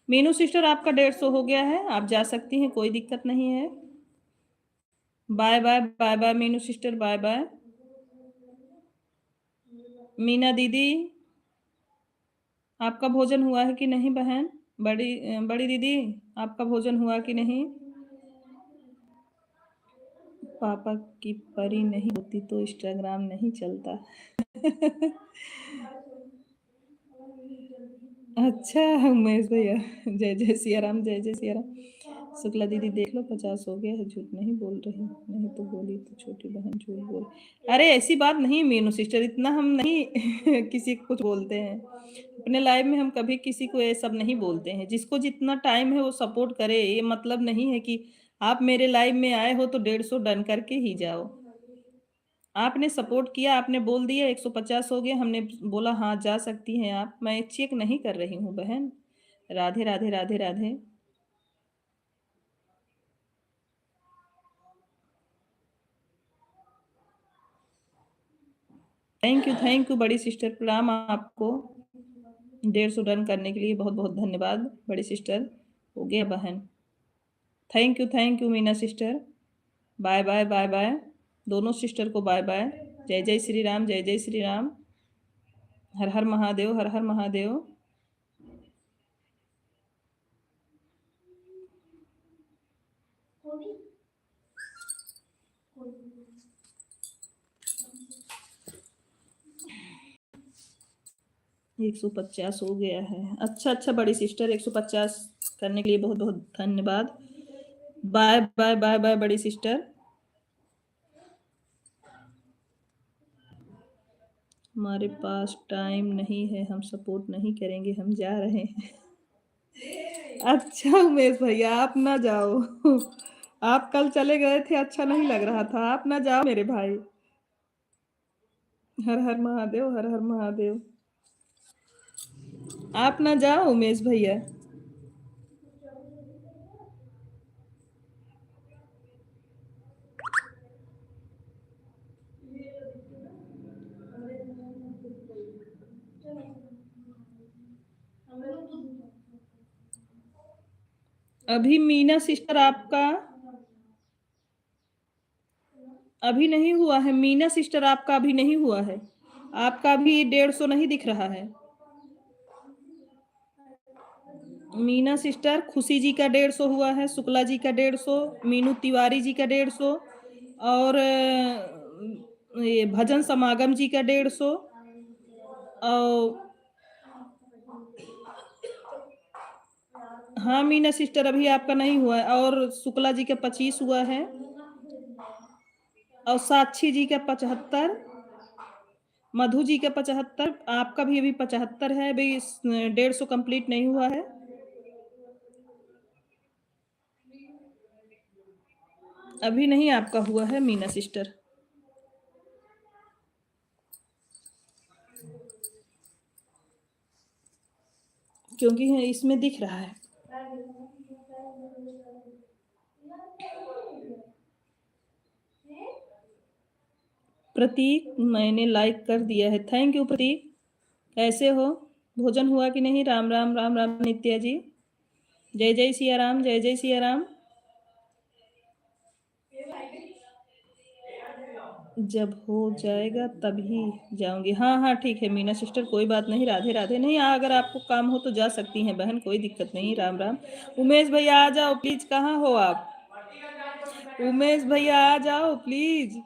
मीनू सिस्टर आपका 150 हो गया है, आप जा सकती हैं, कोई दिक्कत नहीं है। Bye bye bye bye Meenu sister, bye bye. Meena दीदी आपका भोजन हुआ है कि नहीं बहन? बड़ी दीदी आपका भोजन हुआ कि नहीं? पापा की परी नहीं होती तो इंस्टाग्राम नहीं चलता। अच्छा उमेश भैया, जय जय सिया राम, जय जय सिया राम। शुक्ला दीदी देख लो 50 हो गया है, झूठ नहीं बोल रही, नहीं तो बोली तो छोटी बहन झूठ बोल। अरे ऐसी बात नहीं मीनू सिस्टर, इतना हम नहीं किसी को कुछ बोलते हैं अपने लाइफ में, हम कभी किसी को ये सब नहीं बोलते हैं। जिसको जितना टाइम है वो सपोर्ट करे, ये मतलब नहीं है कि आप मेरे लाइफ में आए हो तो 150 डन करके ही जाओ। आपने सपोर्ट किया, आपने बोल दिया 150 हो गया, हमने बोला हाँ जा सकती हैं आप, मैं चेक नहीं कर रही हूँ बहन। राधे राधे राधे राधे। थैंक यू बड़ी सिस्टर, प्रणाम आपको 150 डन करने के लिए, बहुत बहुत धन्यवाद बड़ी सिस्टर। हो गया बहन। Thank you Meena sister. Bye bye bye bye, दोनों सिस्टर को बाय बाय। जय जय श्री राम, जय जय श्री राम, हर हर महादेव, हर हर महादेव। 150 हो गया है। अच्छा अच्छा बड़ी सिस्टर, 150 करने के लिए बहुत बहुत धन्यवाद। बाय बाय बाय बाय बड़ी सिस्टर। हमारे पास टाइम नहीं है, हम सपोर्ट नहीं करेंगे, हम जा रहे हैं। अच्छा उमेश भैया आप ना जाओ, आप कल चले गए थे, अच्छा नहीं लग रहा था, आप ना जाओ मेरे भाई। हर हर महादेव, हर हर महादेव। आप ना जाओ उमेश भैया। अभी मीना सिस्टर आपका अभी नहीं हुआ है। मीना सिस्टर आपका अभी नहीं हुआ है। आपका भी 150 नहीं दिख रहा है। मीना सिस्टर, खुशी जी का 150 हुआ है, शुक्ला जी का 150, मीनू तिवारी जी का 150 और ये भजन समागम जी का 150 और हाँ मीना सिस्टर अभी आपका नहीं हुआ है और शुक्ला जी का 25 हुआ है और साक्षी जी का 75, मधु जी का 75, आपका भी अभी 75 है। अभी 150 कंप्लीट नहीं हुआ है। अभी नहीं आपका हुआ है मीना सिस्टर, क्योंकि इसमें दिख रहा है। प्रतीक, मैंने लाइक कर दिया है। थैंक यू प्रतीक। कैसे हो? भोजन हुआ कि नहीं? राम राम राम राम नित्या जी। जय जय सिया राम, जय जय सिया राम। जब हो जाएगा तभी जाऊंगी। हाँ हाँ ठीक है मीना सिस्टर, कोई बात नहीं। राधे राधे। नहीं अगर आपको काम हो तो जा सकती हैं बहन, कोई दिक्कत नहीं। राम राम। उमेश भैया आ जाओ प्लीज। कहाँ हो आप? उमेश भैया आ जाओ प्लीज।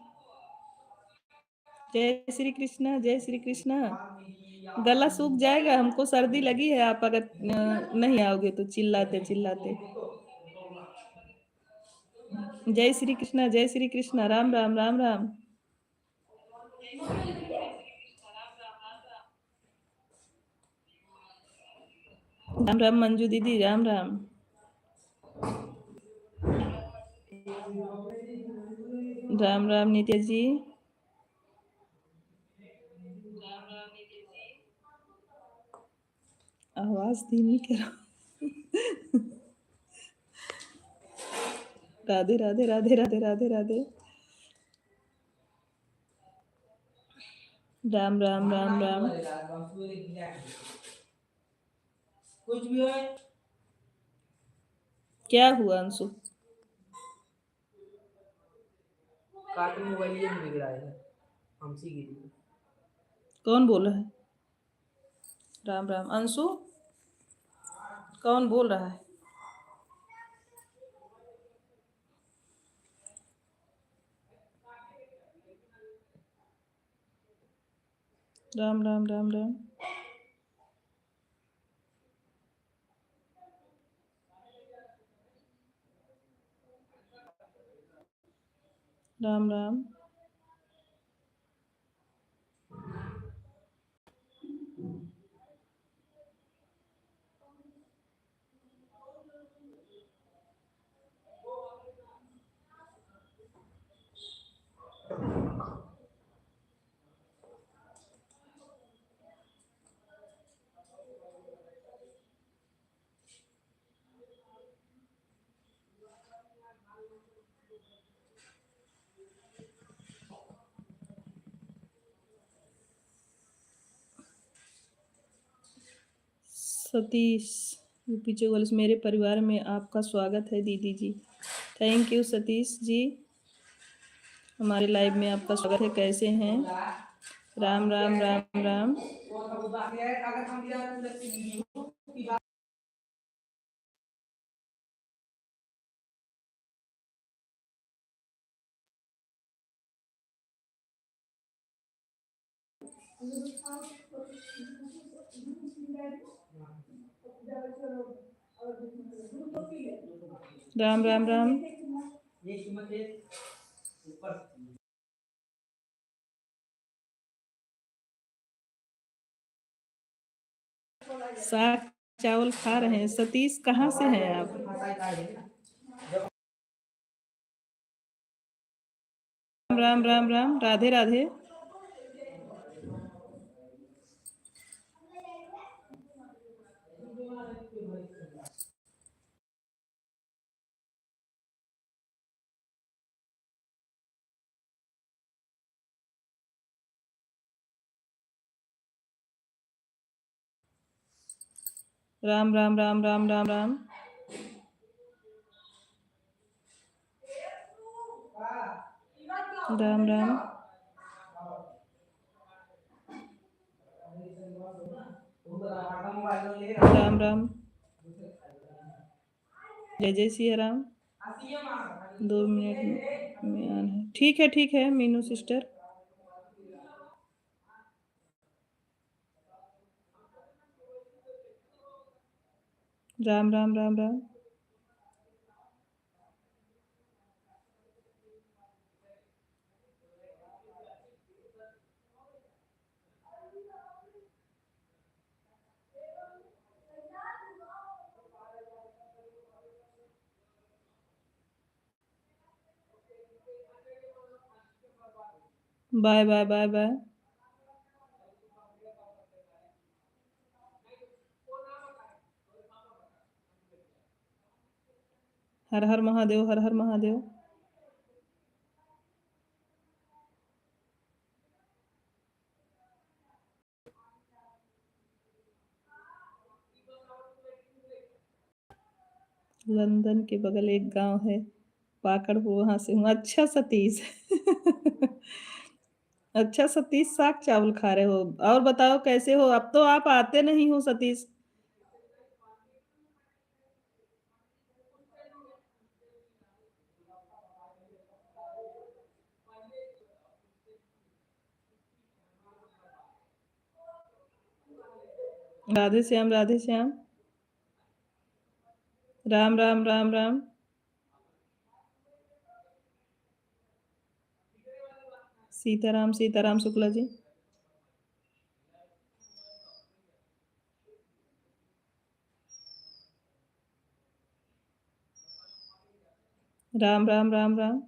जय श्री कृष्णा, जय श्री कृष्णा। गला सूख जाएगा, हमको सर्दी लगी है। आप अगर नहीं आओगे तो चिल्लाते चिल्लाते। जय श्री कृष्णा, जय श्री कृष्णा। राम राम राम राम। राम राम मंजू दीदी, राम राम। राम राम नित्या जी। आवाज धीमी करो। राधे राधे राधे राधे राधे राधे। राम राम राम राम। कुछ भी हो। क्या हुआ अंशु? कार्टून मोबाइल ये बिग रहा है हमसी गिरी। कौन बोल रहा है? राम राम अंशु, कौन बोल रहा है? राम राम राम राम। राम राम। सतीश यूपी चौवालीस, मेरे परिवार में आपका स्वागत है दीदी जी। थैंक यू सतीश जी, हमारे लाइव में आपका स्वागत है। कैसे हैं? राम राम राम राम। राम राम राम। साग चावल खा रहे हैं। सतीश कहाँ से हैं आप? राम राम राम। राधे राधे। राम राम राम राम राम राम। राम राम। राम राम। जय जय सिया राम। 2 मिनट में आना है। ठीक है Meenu sister. Ram Ram Ram Ram. Bye bye bye bye. Har Har Mahadev, Har Har Mahadev. London के बगल एक गांव है पाकड़पुर, वहां से हूँ। अच्छा सतीश। अच्छा सतीश, साग चावल खा रहे हो? और बताओ कैसे हो? अब तो आप आते नहीं हो सतीश। राधे श्याम, राधे श्याम। राम राम राम राम। सीताराम सीताराम शुक्ला जी। राम राम राम राम।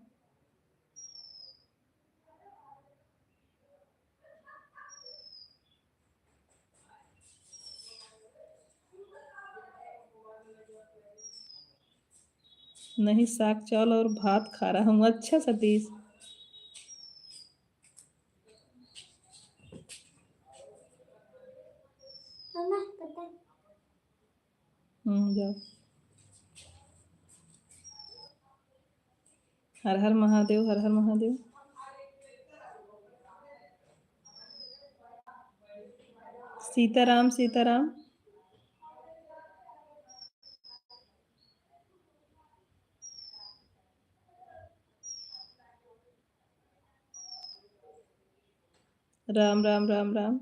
नहीं, साग चावल और भात खा रहा हूँ। अच्छा सतीश। मम्मा पता है। जाओ। हर हर महादेव, हर हर महादेव। सीताराम सीताराम। राम राम राम राम।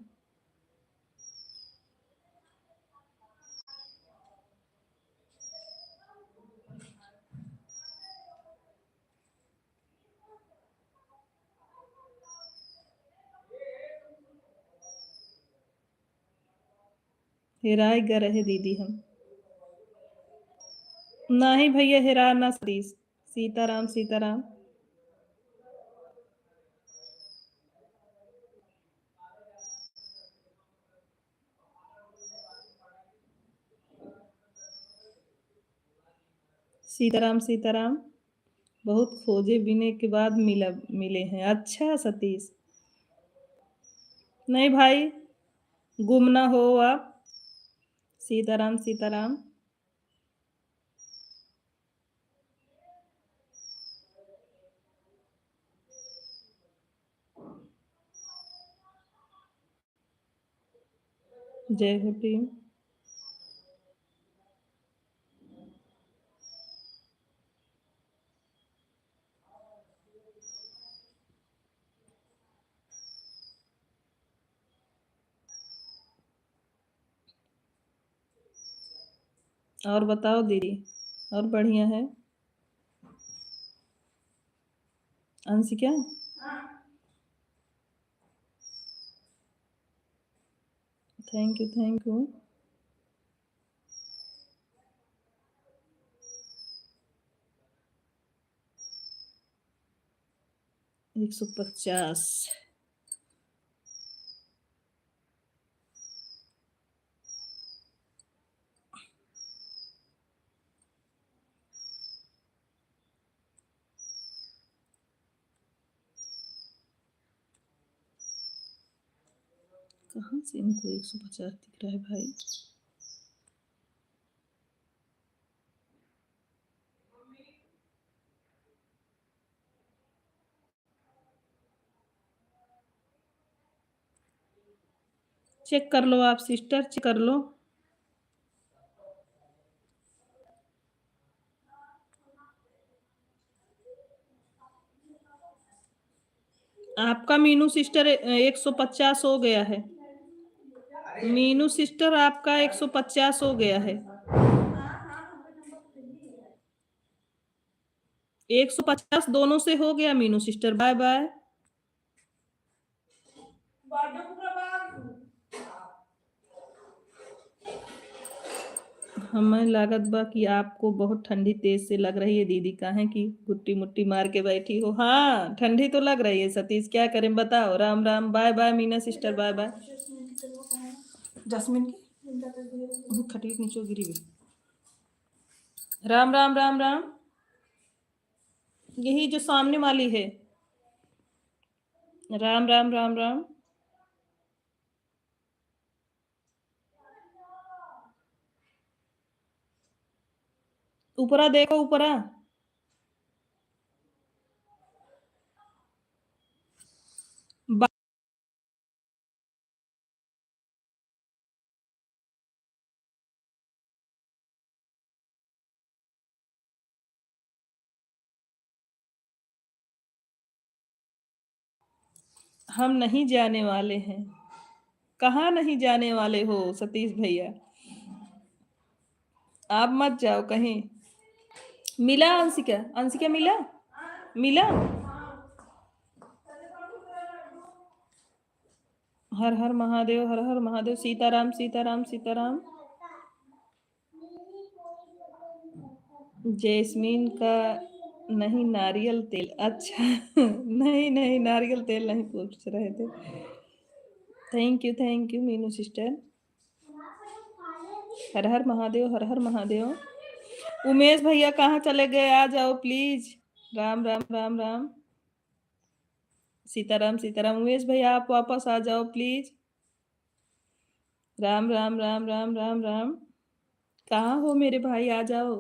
हेराय ग रहे दीदी हम। नहीं भैया, हेरा ना सतीश। सीताराम सीताराम। सीताराम सीताराम। बहुत खोजे बिने के बाद मिले हैं। अच्छा सतीश। नहीं भाई, गुम ना हो आप। सीताराम सीताराम। जय हो टीम। और बताओ दीदी। और बढ़िया है। Anshika. Thank you thank you. 150। कहाँ से इनको 150 दिख रहा है भाई? चेक कर लो आप सिस्टर, चेक कर लो। आपका मीनू सिस्टर 150 हो गया है। मीनू सिस्टर आपका 150 हो गया है। 150 दोनों से हो गया मीनू सिस्टर। Bye bye. हमें लागत बा कि आपको बहुत ठंडी तेज से लग रही है दीदी, काहे की गुट्टी मुट्टी मार के बैठी हो। हाँ ठंडी तो लग रही है सतीश, क्या करें बताओ। Ram Ram, bye bye Meena sister, bye bye. Jasmine की खटीक नीचे गिरी हुई। राम राम राम राम। यही जो सामने वाली है। राम राम राम राम। ऊपरा देखो ऊपरा। हम नहीं जाने वाले हैं। कहाँ नहीं जाने वाले हो सतीश भैया, आप मत जाओ कहीं। मिला अंशिका, अंशिका मिला, मिला। हर हर महादेव, हर हर महादेव। सीताराम सीताराम सीताराम। जैस्मीन का नहीं नारियल तेल, अच्छा नहीं नहीं नारियल तेल नहीं पूछ रहे थे। Thank you Meenu sister. Har Har Mahadev, Har Har Mahadev. Umesh भैया कहाँ चले गए, आ जाओ प्लीज। राम राम राम राम। सीताराम सीताराम। उमेश भैया आप वापस आ जाओ प्लीज। राम राम राम राम राम राम। कहाँ हो मेरे भाई, आ जाओ।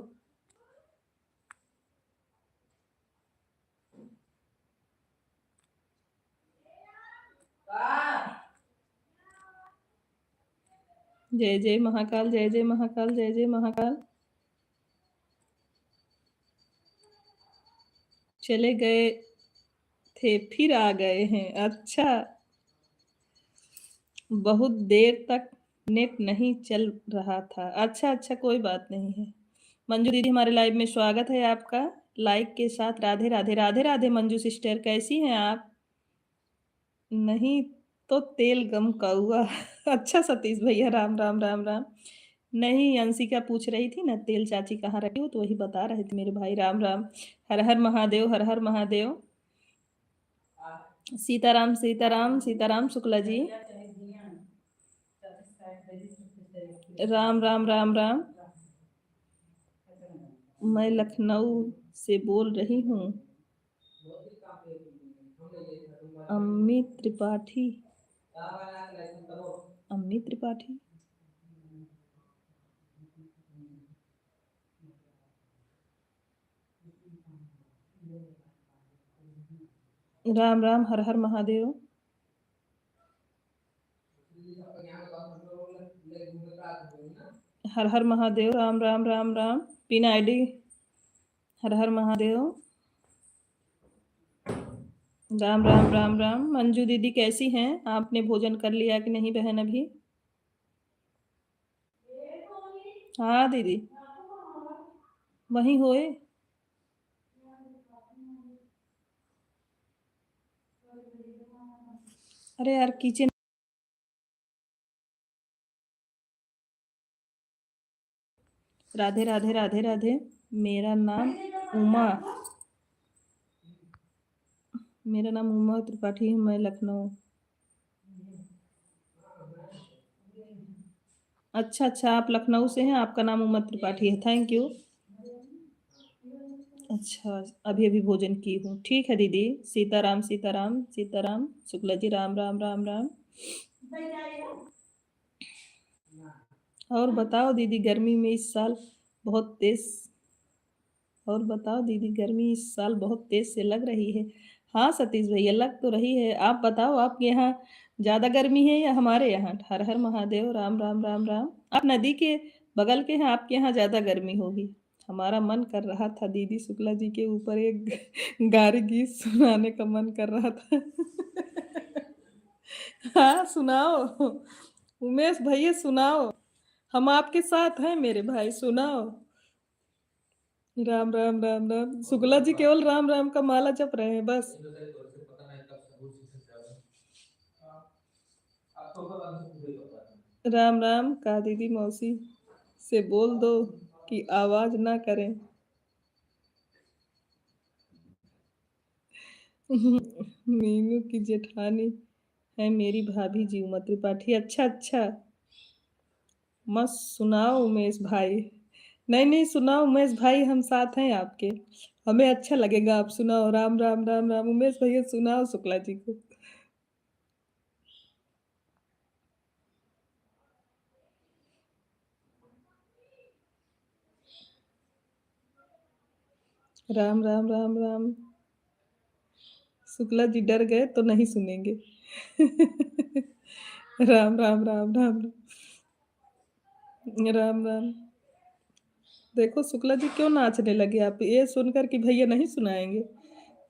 जय जय महाकाल, जय जय महाकाल, जय जय महाकाल। चले गए थे फिर आ गए हैं, अच्छा। बहुत देर तक नेट नहीं चल रहा था, अच्छा अच्छा कोई बात नहीं है। मंजू दीदी हमारे लाइव में स्वागत है आपका, लाइक के साथ। राधे राधे, राधे राधे मंजू सिस्टर, कैसी हैं आप। नहीं तो तेल गम का हुआ अच्छा सतीश भैया, राम राम राम राम। नहीं अंशिका पूछ रही थी ना तेल चाची कहाँ रखी हो, तो वही बता रहे थे मेरे भाई। राम राम। हर हर महादेव, हर हर महादेव। सीताराम सीताराम सीताराम शुक्ला जी। राम राम राम राम। मैं लखनऊ से बोल रही हूँ। अम्मी त्रिपाठी, अम्मी त्रिपाठी। राम राम, हर हर महादेव। हर हर महादेव, राम राम राम राम। Pin ID. हर हर महादेव। राम राम राम राम। मंजू दीदी कैसी हैं, आपने भोजन कर लिया कि नहीं बहन अभी। हाँ दीदी वहीं होए। अरे यार किचन। राधे राधे राधे राधे। मेरा नाम उमा, मेरा नाम उमा त्रिपाठी है, मैं लखनऊ। अच्छा अच्छा आप लखनऊ से हैं, आपका नाम उमा त्रिपाठी है, थैंक यू। अच्छा अभी अभी भोजन की हूँ, ठीक है दीदी। सीताराम सीताराम सीताराम शुक्ला जी, राम राम राम राम। और बताओ दीदी गर्मी में इस साल बहुत तेज, और बताओ दीदी गर्मी इस साल बहुत तेज से लग रही है। हाँ सतीश भैया लग तो रही है। आप बताओ आपके यहाँ ज्यादा गर्मी है या हमारे यहाँ? हर हर महादेव, राम राम राम राम। आप नदी के बगल के हैं, आपके यहाँ ज्यादा गर्मी होगी। हमारा मन कर रहा था दीदी शुक्ला जी के ऊपर एक गारी गीत सुनाने का मन कर रहा था। हाँ सुनाओ, उमेश भैया सुनाओ, हम आपके साथ हैं मेरे भाई, सुनाओ। राम राम राम राम। शुक्ला जी केवल राम राम का माला जप रहे हैं बस। राम राम का दीदी मौसी से बोल दो कि आवाज ना करें। मीनू की जेठानी है मेरी भाभी जी, उमा त्रिपाठी। अच्छा अच्छा, मस्त सुनाओ उमेश भाई। नहीं नहीं सुनाओ उमेश भाई, हम साथ हैं आपके, हमें अच्छा लगेगा। आप सुनाओ, राम राम राम राम। उमेश भैया सुनाओ शुक्ला जी को। राम राम राम राम। शुक्ला जी डर गए तो नहीं सुनेंगे। राम राम राम राम राम राम। देखो शुक्ला जी क्यों नाचने लगे आप, ये सुनकर कि भैया नहीं सुनाएंगे।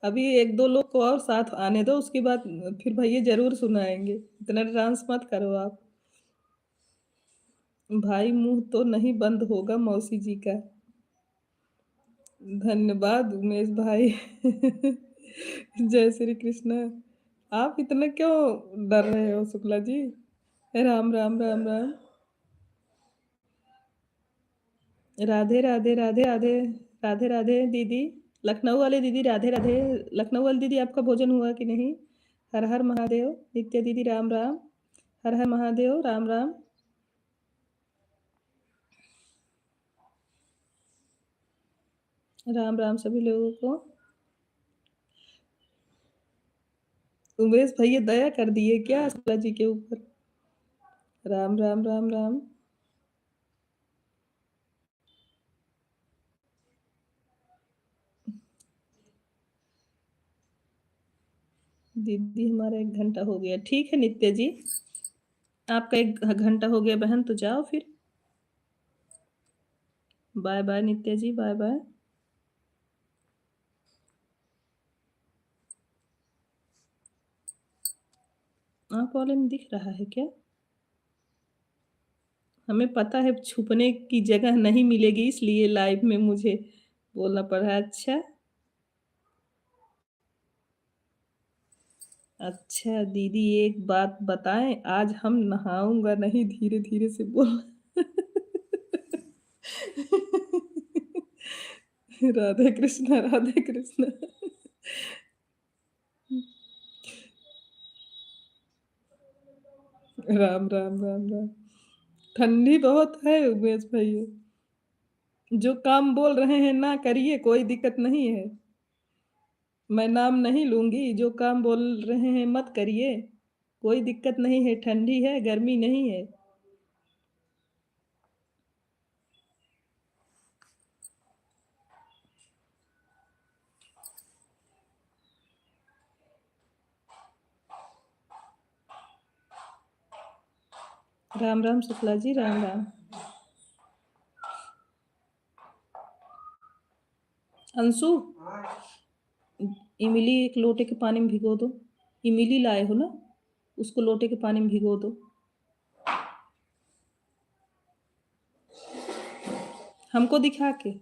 अभी एक दो लोग को और साथ आने दो, उसके बाद फिर भैया जरूर सुनाएंगे। इतना डांस मत करो आप। भाई मुंह तो नहीं बंद होगा मौसी जी का। धन्यवाद उमेश भाई। जय श्री कृष्ण। आप इतना क्यों डर रहे हो शुक्ला जी? राम राम राम राम। राधे राधे राधे राधे। राधे राधे दीदी, लखनऊ वाले दीदी राधे राधे। लखनऊ वाली दीदी आपका भोजन हुआ कि नहीं? हर हर महादेव। नित्य दीदी राम राम। हर हर महादेव राम राम। राम राम सभी लोगों को। उमेश भैया दया कर दिए क्या शुक्ला जी के ऊपर? राम राम राम राम। दीदी हमारा 1 घंटा हो गया। ठीक है नित्य जी, आपका 1 घंटा हो गया बहन, तो जाओ फिर। बाय बाय नित्य जी, बाय बाय। आप वाले में दिख रहा है क्या? हमें पता है छुपने की जगह नहीं मिलेगी, इसलिए लाइव में मुझे बोलना पड़ा है। अच्छा अच्छा दीदी एक बात बताएं, आज हम नहाऊंगा नहीं, धीरे धीरे से बोल। राधे कृष्णा राधे कृष्णा। राम राम राम राम। ठंडी बहुत है उमेश भैया। जो काम बोल रहे हैं ना करिए, कोई दिक्कत नहीं है। मैं नाम नहीं लूंगी, जो काम बोल रहे हैं मत करिए, कोई दिक्कत नहीं है। ठंडी है, गर्मी नहीं है। राम राम शुक्ला जी, राम राम। अंशु, इमली एक लोटे के पानी में भिगो दो। इमली लाए हो ना, उसको लोटे के पानी में भिगो दो। हमको दिखा के।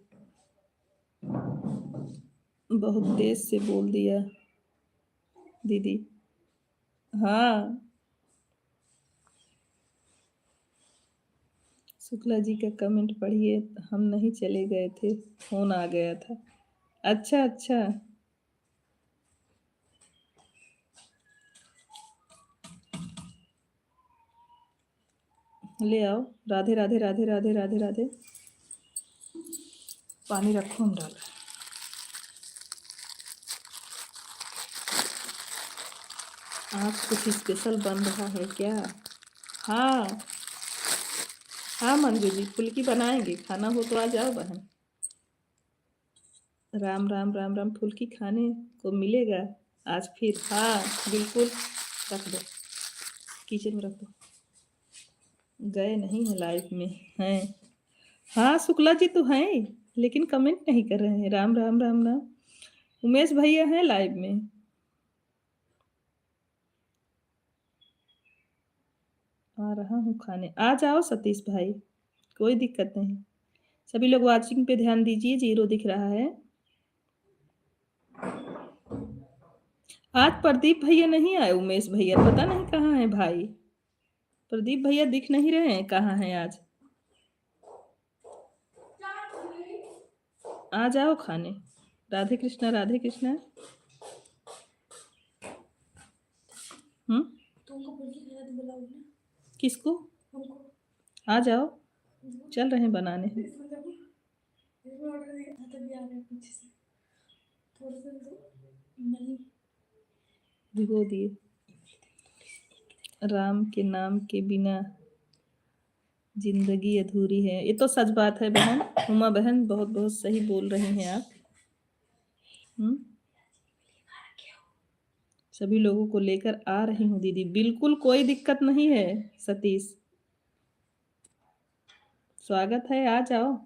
बहुत तेज से बोल दिया दीदी। हाँ, शुक्ला जी का कमेंट पढ़िए। हम नहीं चले गए थे, फोन आ गया था। अच्छा अच्छा। ले आओ। राधे राधे राधे राधे राधे राधे। पानी रखो, हम डाल। आज कुछ स्पेशल बन रहा है क्या? हाँ हाँ मंजू जी, फुल्की बनाएंगे, खाना हो तो आ जाओ बहन। राम राम राम राम। फुल्की खाने को मिलेगा आज फिर? हाँ बिल्कुल, रख दो। किचन में रख दो। गए नहीं है लाइव में हैं। हाँ शुक्ला जी तो हैं लेकिन कमेंट नहीं कर रहे हैं। राम राम राम राम। उमेश भैया हैं लाइव में। आ रहा हूँ खाने। आ जाओ सतीश भाई, कोई दिक्कत नहीं। सभी लोग वाचिंग पे ध्यान दीजिए, 0 दिख रहा है। आज प्रदीप भैया नहीं आए। उमेश भैया पता नहीं कहाँ है भाई। प्रदीप भैया दिख नहीं रहे हैं, कहाँ हैं आज। आ जाओ खाने। राधे कृष्णा राधे कृष्णा। तुमको बोल के खाना तो बुलाओ ना। किसको? हमको। आ जाओ, चल रहे हैं बनाने। इसमें ऑर्डर दिया था तभी आ रहे हैं पीछे से। थोड़ा सा तो मनी भिगो दिए। राम के नाम के बिना जिंदगी अधूरी है। ये तो सच बात है बहन। उमा बहन बहुत बहुत सही बोल रही हैं आप। सभी लोगों को लेकर आ रही हूँ दीदी, बिल्कुल कोई दिक्कत नहीं है सतीश। स्वागत है, आ जाओ।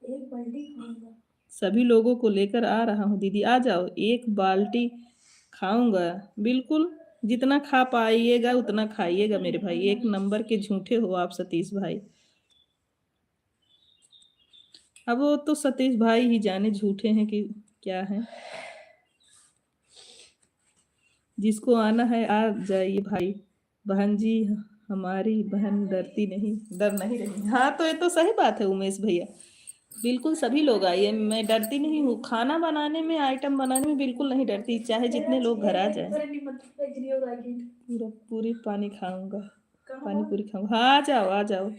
एक बाल्टी खाऊंगा। सभी लोगों को लेकर आ रहा हूँ दीदी, आ जाओ। 1 बाल्टी खाऊंगा बिल्कुल। जितना खा पाइएगा उतना खाइएगा मेरे भाई। 1 नंबर के झूठे हो आप सतीश भाई। अब वो तो सतीश भाई ही जाने झूठे हैं कि क्या है। जिसको आना है आ जाइए भाई। बहन जी हमारी बहन डरती नहीं, डर नहीं रही। हाँ तो ये तो सही बात है उमेश भैया, बिल्कुल सभी लोग आइए। मैं डरती नहीं हूँ, खाना बनाने में आइटम बनाने में बिल्कुल नहीं डरती, चाहे जितने लोग घर आ जाए। पूरा पूरी पानी खाऊंगा, पानी पूरी खाऊंगा। हाँ आ जाओ आ जाओ।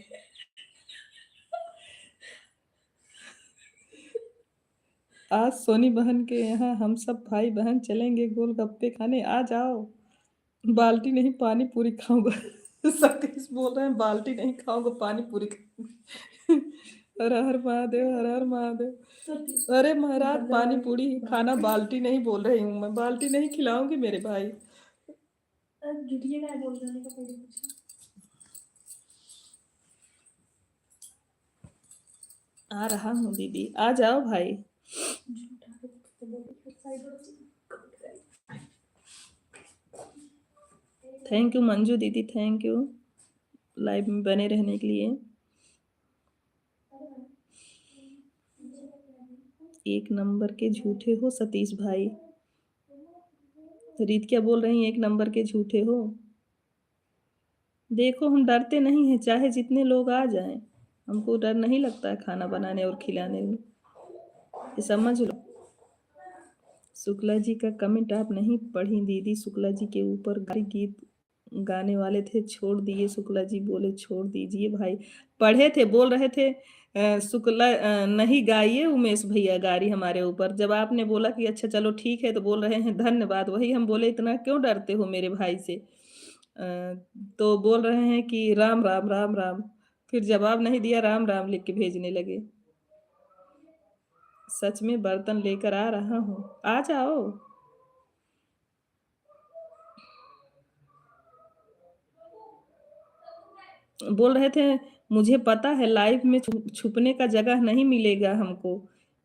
आज सोनी बहन के यहाँ हम सब भाई बहन चलेंगे गोलगप्पे खाने, आ जाओ। बाल्टी नहीं पानी पूरी खाऊंगा। सतीश बोल रहे हैं बाल्टी नहीं खाऊंगा पानी पूरी खाऊंगा। हर हर महादेव हर हर महादेव। अरे महाराज पानी पूरी ही खाना, बाल्टी नहीं बोल रही हूँ मैं। बाल्टी नहीं खिलाऊंगी मेरे भाई। जुटिएगा है बोल जाने का पहले कुछ। आ रहा हूँ दीदी, आ जाओ भाई। थैंक यू मंजू दीदी, थैंक यू लाइव में बने रहने के लिए। 1 नंबर के झूठे हो सतीश भाई। रीत क्या बोल रही है? 1 नंबर के झूठे हो। देखो हम डरते नहीं हैं, चाहे जितने लोग आ जाएं। हमको डर नहीं लगता है खाना बनाने और खिलाने में, ये समझ लो। शुक्ला जी का कमेंट आप नहीं पढ़ी दीदी। शुक्ला जी के ऊपर गीत गाने वाले थे, छोड़ दिए। शुक्ला जी बोले छोड़ दीजिए भाई। पढ़े थे, बोल रहे थे शुक्ला नहीं गाइए, उमेश भैया गारी हमारे ऊपर। जब आपने बोला कि अच्छा चलो ठीक है तो बोल रहे हैं धन्यवाद। वही हम बोले इतना क्यों डरते हो मेरे भाई से। तो बोल रहे हैं कि राम राम राम राम। फिर जवाब नहीं दिया, राम राम लिख के भेजने लगे। सच में बर्तन लेकर आ रहा हूँ, आ जाओ। बोल रहे थे मुझे पता है लाइव में छुपने का जगह नहीं मिलेगा हमको,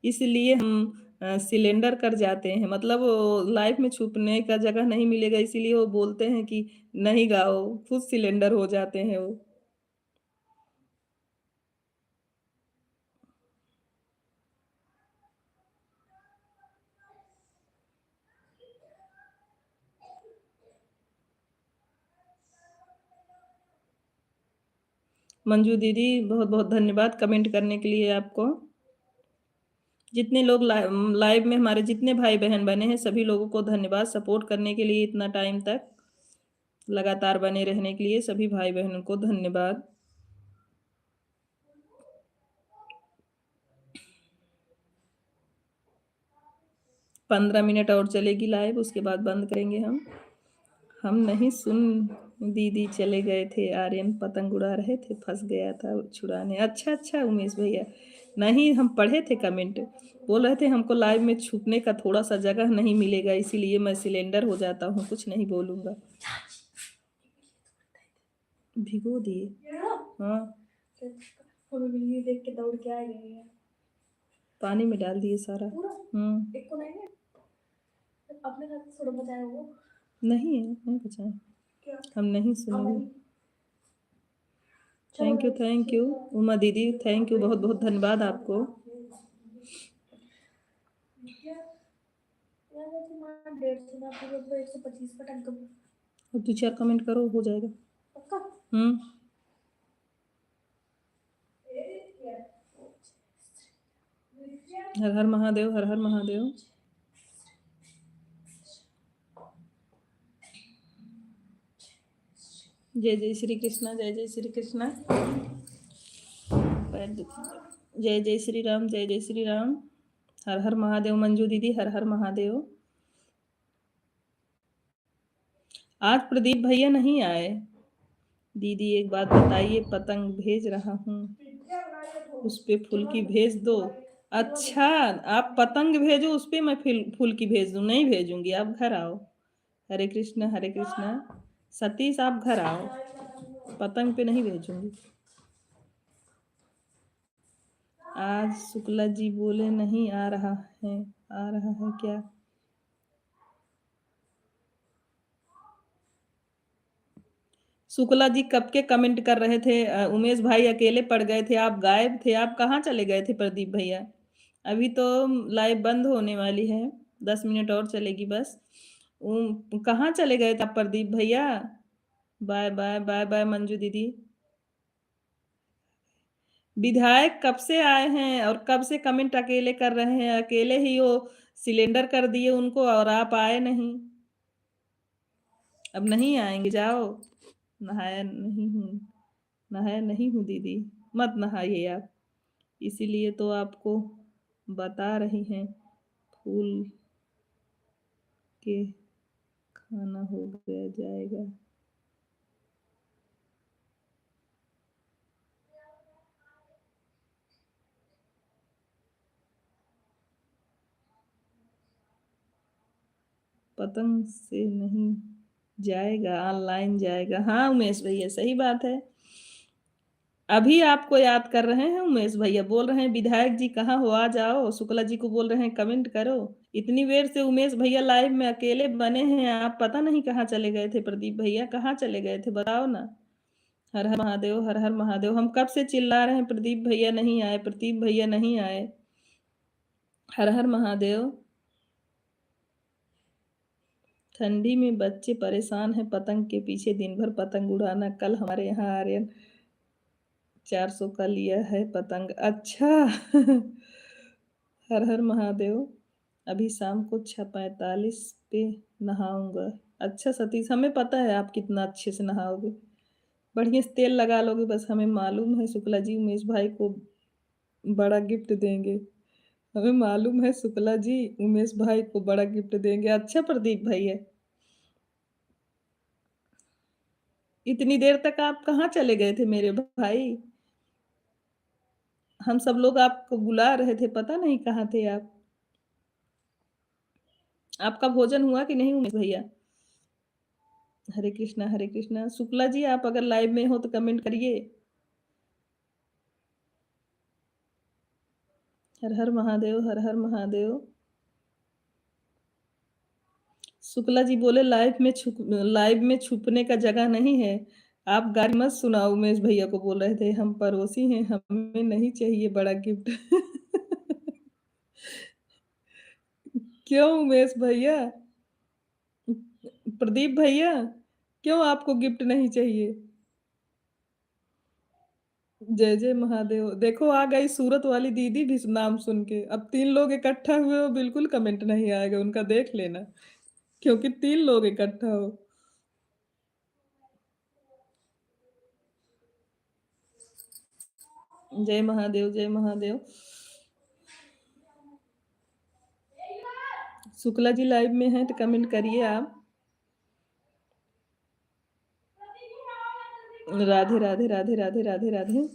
इसलिए हम सिलेंडर कर जाते हैं। मतलब लाइव में छुपने का जगह नहीं मिलेगा इसीलिए वो बोलते हैं कि नहीं गाओ, खुद सिलेंडर हो जाते हैं वो। मंजू दीदी बहुत बहुत धन्यवाद कमेंट करने के लिए आपको। जितने लोग लाइव में हमारे जितने भाई बहन बने हैं सभी लोगों को धन्यवाद सपोर्ट करने के लिए, इतना टाइम तक लगातार बने रहने के लिए सभी भाई बहनों को धन्यवाद। पंद्रह मिनट और चलेगी लाइव, उसके बाद बंद करेंगे हम नहीं सुन दीदी चले गए थे, आर्यन पतंग उड़ा रहे थे, फंस गया था छुड़ाने। अच्छा अच्छा उमेश भैया, नहीं हम पढ़े थे कमेंट, बोल रहे थे हमको लाइव में छुपने का थोड़ा सा जगह नहीं मिलेगा, इसीलिए मैं सिलेंडर हो जाता हूँ, कुछ नहीं बोलूँगा। भिगो दिए? हाँ हमें देख के दौड़ के आ गए हैं, पानी में डाल दिए सारा। एक को नहीं है अपने साथ थोड़ा बचाया वो नहीं है, नहीं बचाए, हम नहीं सुनेंगे। थैंक यू उमा दीदी, थैंक यू, बहुत बहुत धन्यवाद आपको। अब 2-4 कमेंट करो, हो जाएगा। हर हर महादेव, हर हर महादेव। जय जय श्री कृष्णा, जय जय श्री कृष्णा। जय जय श्री राम, जय जय श्री राम। हर हर महादेव। मंजू दीदी हर हर महादेव। आज प्रदीप भैया नहीं आए। दीदी एक बात बताइए, पतंग भेज रहा हूँ, उस पे फुल्की भेज दो। अच्छा आप पतंग भेजो, उस पे मैं फुल्की भेज दूँ? नहीं भेजूंगी, आप घर आओ। हरे कृष्णा हरे कृष्णा। सतीश आप घर आओ, पतंग पे नहीं भेजूंगी। आज शुक्ला जी बोले नहीं आ रहा है, आ रहा है क्या? शुक्ला जी कब के कमेंट कर रहे थे, उमेश भाई अकेले पड़ गए थे, आप गायब थे, आप कहाँ चले गए थे प्रदीप भैया? अभी तो लाइव बंद होने वाली है, 10 मिनट और चलेगी बस। कहाँ चले गए थे आप प्रदीप भैया? Bye bye bye bye Manju दीदी। विधायक कब से आए हैं और कब से कमेंट अकेले कर रहे हैं? अकेले ही वो सिलेंडर कर दिए उनको और आप आए नहीं। अब नहीं आएंगे, जाओ। नहाया नहीं हूँ दीदी, मत नहाइए आप, इसीलिए तो आपको बता रही हैं फूल के खाना हो गया जाएगा। पतंग से नहीं जाएगा, ऑनलाइन जाएगा। हाँ उमेश भैया सही बात है, अभी आपको याद कर रहे हैं उमेश भैया, बोल रहे हैं विधायक जी कहाँ हो, आ जाओ। शुक्ला जी को बोल रहे हैं कमेंट करो। इतनी देर से उमेश भैया लाइव में अकेले बने हैं, आप पता नहीं कहाँ चले गए थे। प्रदीप भैया कहाँ चले गए थे, बताओ ना। हर हर महादेव, हर हर महादेव। हम कब से चिल्ला रहे हैं प्रदीप भैया नहीं आए, प्रदीप भैया नहीं आए। हर हर महादेव। ठंडी में बच्चे परेशान हैं पतंग के पीछे, दिन भर पतंग उड़ाना। कल हमारे यहाँ आर्यन 400 का लिया है पतंग। अच्छा हर हर महादेव। अभी शाम को 6:45 पे नहाऊंगा। अच्छा सतीश, हमें पता है आप कितना अच्छे से नहाओगे, बढ़िया से तेल लगा लोगे, बस हमें मालूम है। शुक्ला जी उमेश भाई को बड़ा गिफ्ट देंगे, हमें मालूम है। शुक्ला जी उमेश भाई को बड़ा गिफ्ट देंगे। अच्छा प्रदीप भाई है, इतनी देर तक आप कहाँ चले गए थे मेरे भाई? हम सब लोग आपको बुला रहे थे, पता नहीं कहाँ थे आप। आपका भोजन हुआ कि नहीं उमेश भैया? हरे कृष्णा हरे कृष्णा। शुक्ला जी आप अगर लाइव में हो तो कमेंट करिए। हर हर महादेव, हर हर महादेव। शुक्ला जी बोले लाइव में छुपने का जगह नहीं है। आप गाली मत सुनाओ, उमेश भैया को बोल रहे थे, हम पड़ोसी हैं, हमें नहीं चाहिए बड़ा गिफ्ट क्यों उमेश भैया, प्रदीप भैया, क्यों आपको गिफ्ट नहीं चाहिए? जय जय महादेव। देखो आ गई सूरत वाली दीदी भी नाम सुन के। अब 3 लोग इकट्ठा हुए हो, बिल्कुल कमेंट नहीं आएगा उनका, देख लेना। क्योंकि 3 लोग इकट्ठा हो। जय महादेव, जय महादेव। शुक्ला जी लाइव में हैं तो कमेंट करिए आप। राधे राधे राधे राधे राधे राधे।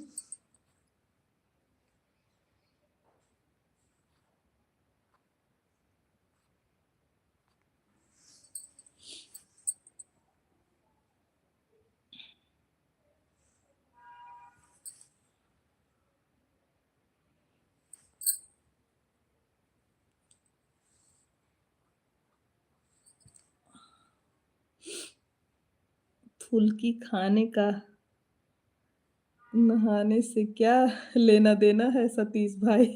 फुल्की खाने का नहाने से क्या लेना देना है सतीश भाई?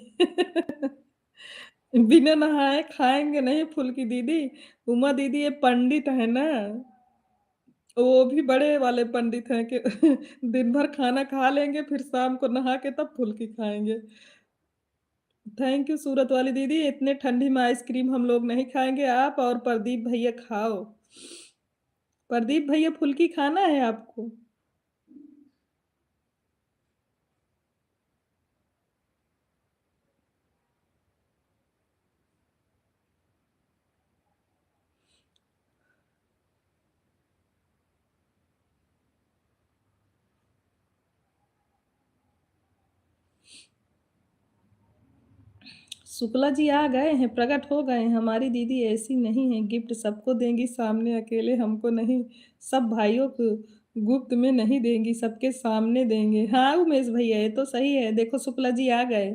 बिना नहाए खाएंगे नहीं फुल्की दीदी। उमा दीदी ये पंडित है ना, वो भी बड़े वाले पंडित हैं कि दिन भर खाना खा लेंगे फिर शाम को नहा के तब फुल्की खाएंगे। थैंक यू सूरत वाली दीदी। इतने ठंडी में आइसक्रीम हम लोग नहीं खाएंगे, आप और प्रदीप भैया खाओ। प्रदीप भैया फुल्की खाना है आपको? शुक्ला जी आ गए हैं, प्रकट हो गए हैं। हमारी दीदी ऐसी नहीं है, गिफ्ट सबको देंगी, सामने अकेले हमको नहीं। सब भाइयों को गुप्त में नहीं देंगी, सबके सामने देंगे। हाँ उमेश भैया ये तो सही है। देखो शुक्ला जी आ गए।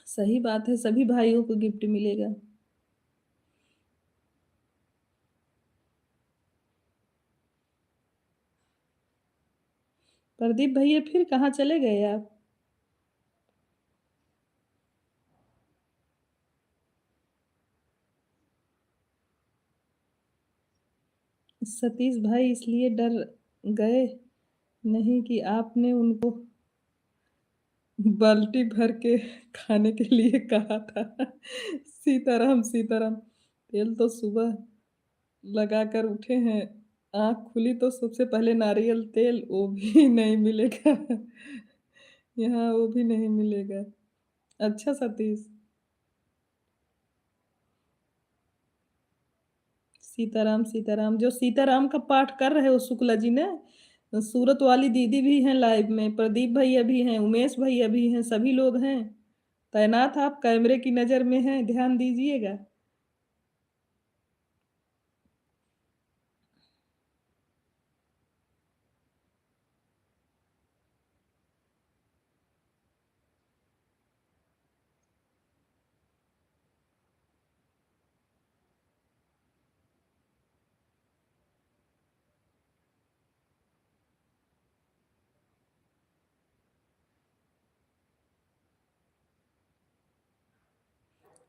सही बात है, सभी भाइयों को गिफ्ट मिलेगा। प्रदीप भैया फिर कहाँ चले गए आप? सतीश भाई इसलिए डर गए नहीं कि आपने उनको बाल्टी भर के खाने के लिए कहा था। सीताराम सीताराम। तेल तो सुबह लगाकर उठे हैं, आँख खुली तो सबसे पहले नारियल तेल, वो भी नहीं मिलेगा। यहाँ वो भी नहीं मिलेगा। अच्छा सतीश। सीताराम सीताराम। जो सीताराम का पाठ कर रहे हो शुक्ला जी ने, सूरत वाली दीदी भी हैं लाइव में, प्रदीप भैया भी हैं, उमेश भैया भी हैं, सभी लोग हैं तैनात। आप कैमरे की नज़र में हैं, ध्यान दीजिएगा।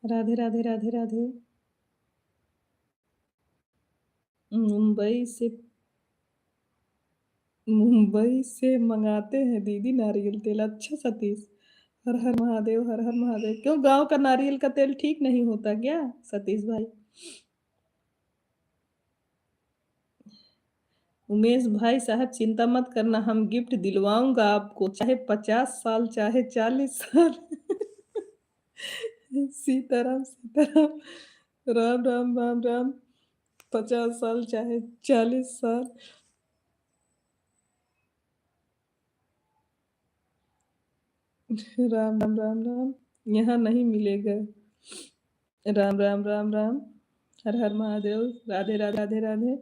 राधे राधे राधे राधे। मुंबई से मुंबई से मंगाते हैं दीदी नारियल तेल। अच्छा सतीश। हर हर महादेव, हर हर महादेव। क्यों गांव का नारियल का तेल ठीक नहीं होता क्या सतीश भाई? उमेश भाई साहब चिंता मत करना, हम गिफ्ट दिलवाऊंगा आपको, चाहे 50 साल चाहे 40 साल। सीताराम सीताराम। राम राम राम राम। 50 साल चाहे 40 साल। राम राम राम राम। यहाँ नहीं मिलेगा। राम राम राम राम। हर हर महादेव। राधे राधे राधे राधे।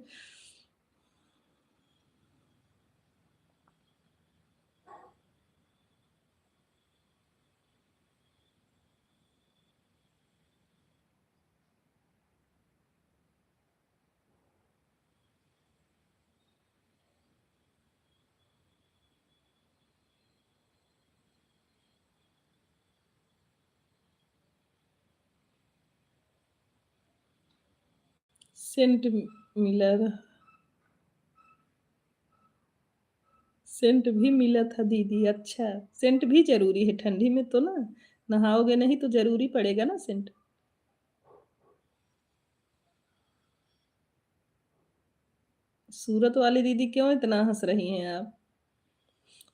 सेंट मिला सेंट भी मिला था दीदी। अच्छा, सेंट भी ज़रूरी है ठंडी में तो ना, नहाओगे नहीं तो ज़रूरी पड़ेगा ना सेंट। सूरत वाली दीदी क्यों इतना हँस रही हैं आप?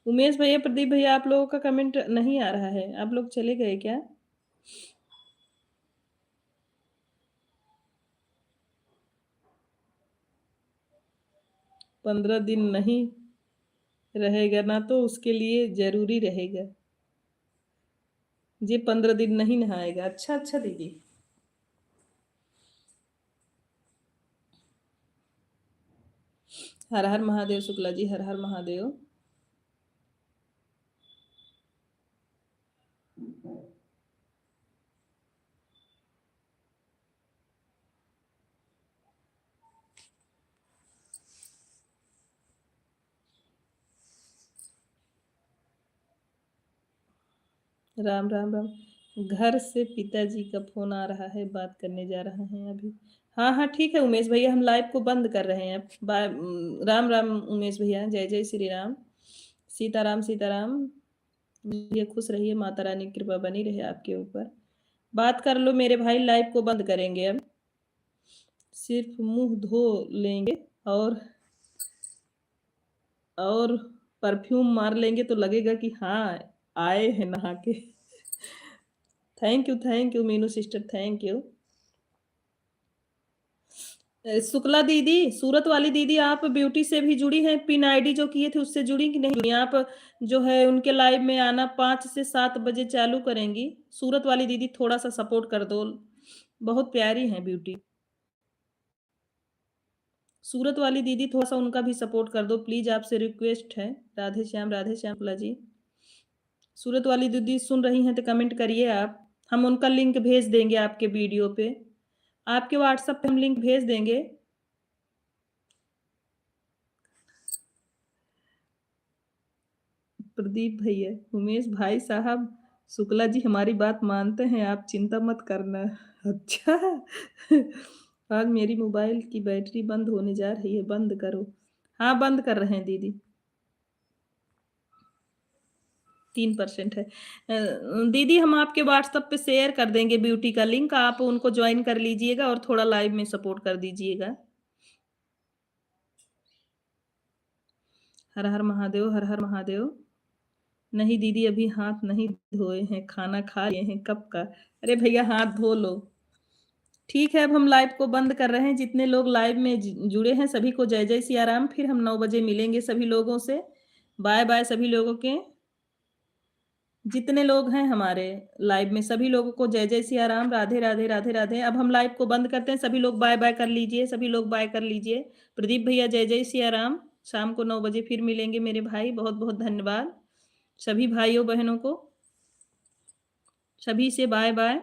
उमेश भैया, प्रदीप भैया, आप लोगों का कमेंट नहीं आ रहा है। आप लोग चले गए क्या? 15 दिन नहीं रहेगा ना तो उसके लिए ज़रूरी रहेगा। ये 15 दिन नहीं नहाएगा। अच्छा, अच्छा दीदी। हर हर महादेव शुक्ला जी, हर हर महादेव। राम राम राम। घर से पिताजी का फोन आ रहा है, बात करने जा रहे हैं अभी। हाँ हाँ ठीक है उमेश भैया, हम लाइव को बंद कर रहे हैं। बाय। राम राम उमेश भैया, जय जय श्री राम। सीताराम सीताराम। ये खुश रहिए, माता रानी की कृपा बनी रहे आपके ऊपर। बात कर लो मेरे भाई, लाइव को बंद करेंगे अब। सिर्फ मुंह धो लेंगे और और परफ्यूम मार लेंगे तो लगेगा कि हाँ, आए हैं नहा के। Thank you Meenu sister, thank you. Shukla दीदी, सूरत वाली दीदी, आप ब्यूटी से भी जुड़ी हैं? पिन आईडी जो किए थे उससे जुड़ी कि नहीं जुड़ी? आप जो है उनके लाइव में आना 5 से 7 बजे चालू करेंगी। सूरत वाली दीदी थोड़ा सा सपोर्ट कर दो, बहुत प्यारी हैं ब्यूटी। सूरत वाली दीदी थोड़ा सा उनका भी सपोर्ट कर दो प्लीज, आपसे रिक्वेस्ट है। राधे श्याम शुक्ला जी। सूरत वाली दीदी सुन रही हैं तो कमेंट करिए आप। हम उनका लिंक भेज देंगे आपके वीडियो पे, आपके व्हाट्सएप पे हम लिंक भेज देंगे। प्रदीप भैया, उमेश भाई साहब, शुक्ला जी हमारी बात मानते हैं, आप चिंता मत करना। अच्छा। आज मेरी मोबाइल की बैटरी बंद होने जा रही है, बंद करो। हाँ बंद कर रहे हैं दीदी। 3% है। दीदी हम आपके व्हाट्सएप पे शेयर कर देंगे ब्यूटी का लिंक, आप उनको ज्वाइन कर लीजिएगा और थोड़ा लाइव में सपोर्ट कर दीजिएगा। हर हर महादेव, हर हर महादेव। नहीं दीदी अभी हाथ नहीं धोए हैं, खाना खा लिए हैं कब का। अरे भैया हाथ धो लो। ठीक है अब हम लाइव को बंद कर रहे हैं। जितने लोग लाइव में जुड़े हैं सभी को जय जय सिया राम। फिर हम 9 बजे मिलेंगे सभी लोगों से। बाय बाय सभी लोगों के। जितने लोग हैं हमारे लाइव में सभी लोगों को जय जय सिया राम, राधे राधे राधे राधे। अब हम लाइव को बंद करते हैं, सभी लोग बाय बाय कर लीजिए, सभी लोग बाय कर लीजिए। प्रदीप भैया जय जय सिया राम। शाम को 9 बजे फिर मिलेंगे मेरे भाई, बहुत बहुत धन्यवाद सभी भाइयों बहनों को। सभी से बाय बाय।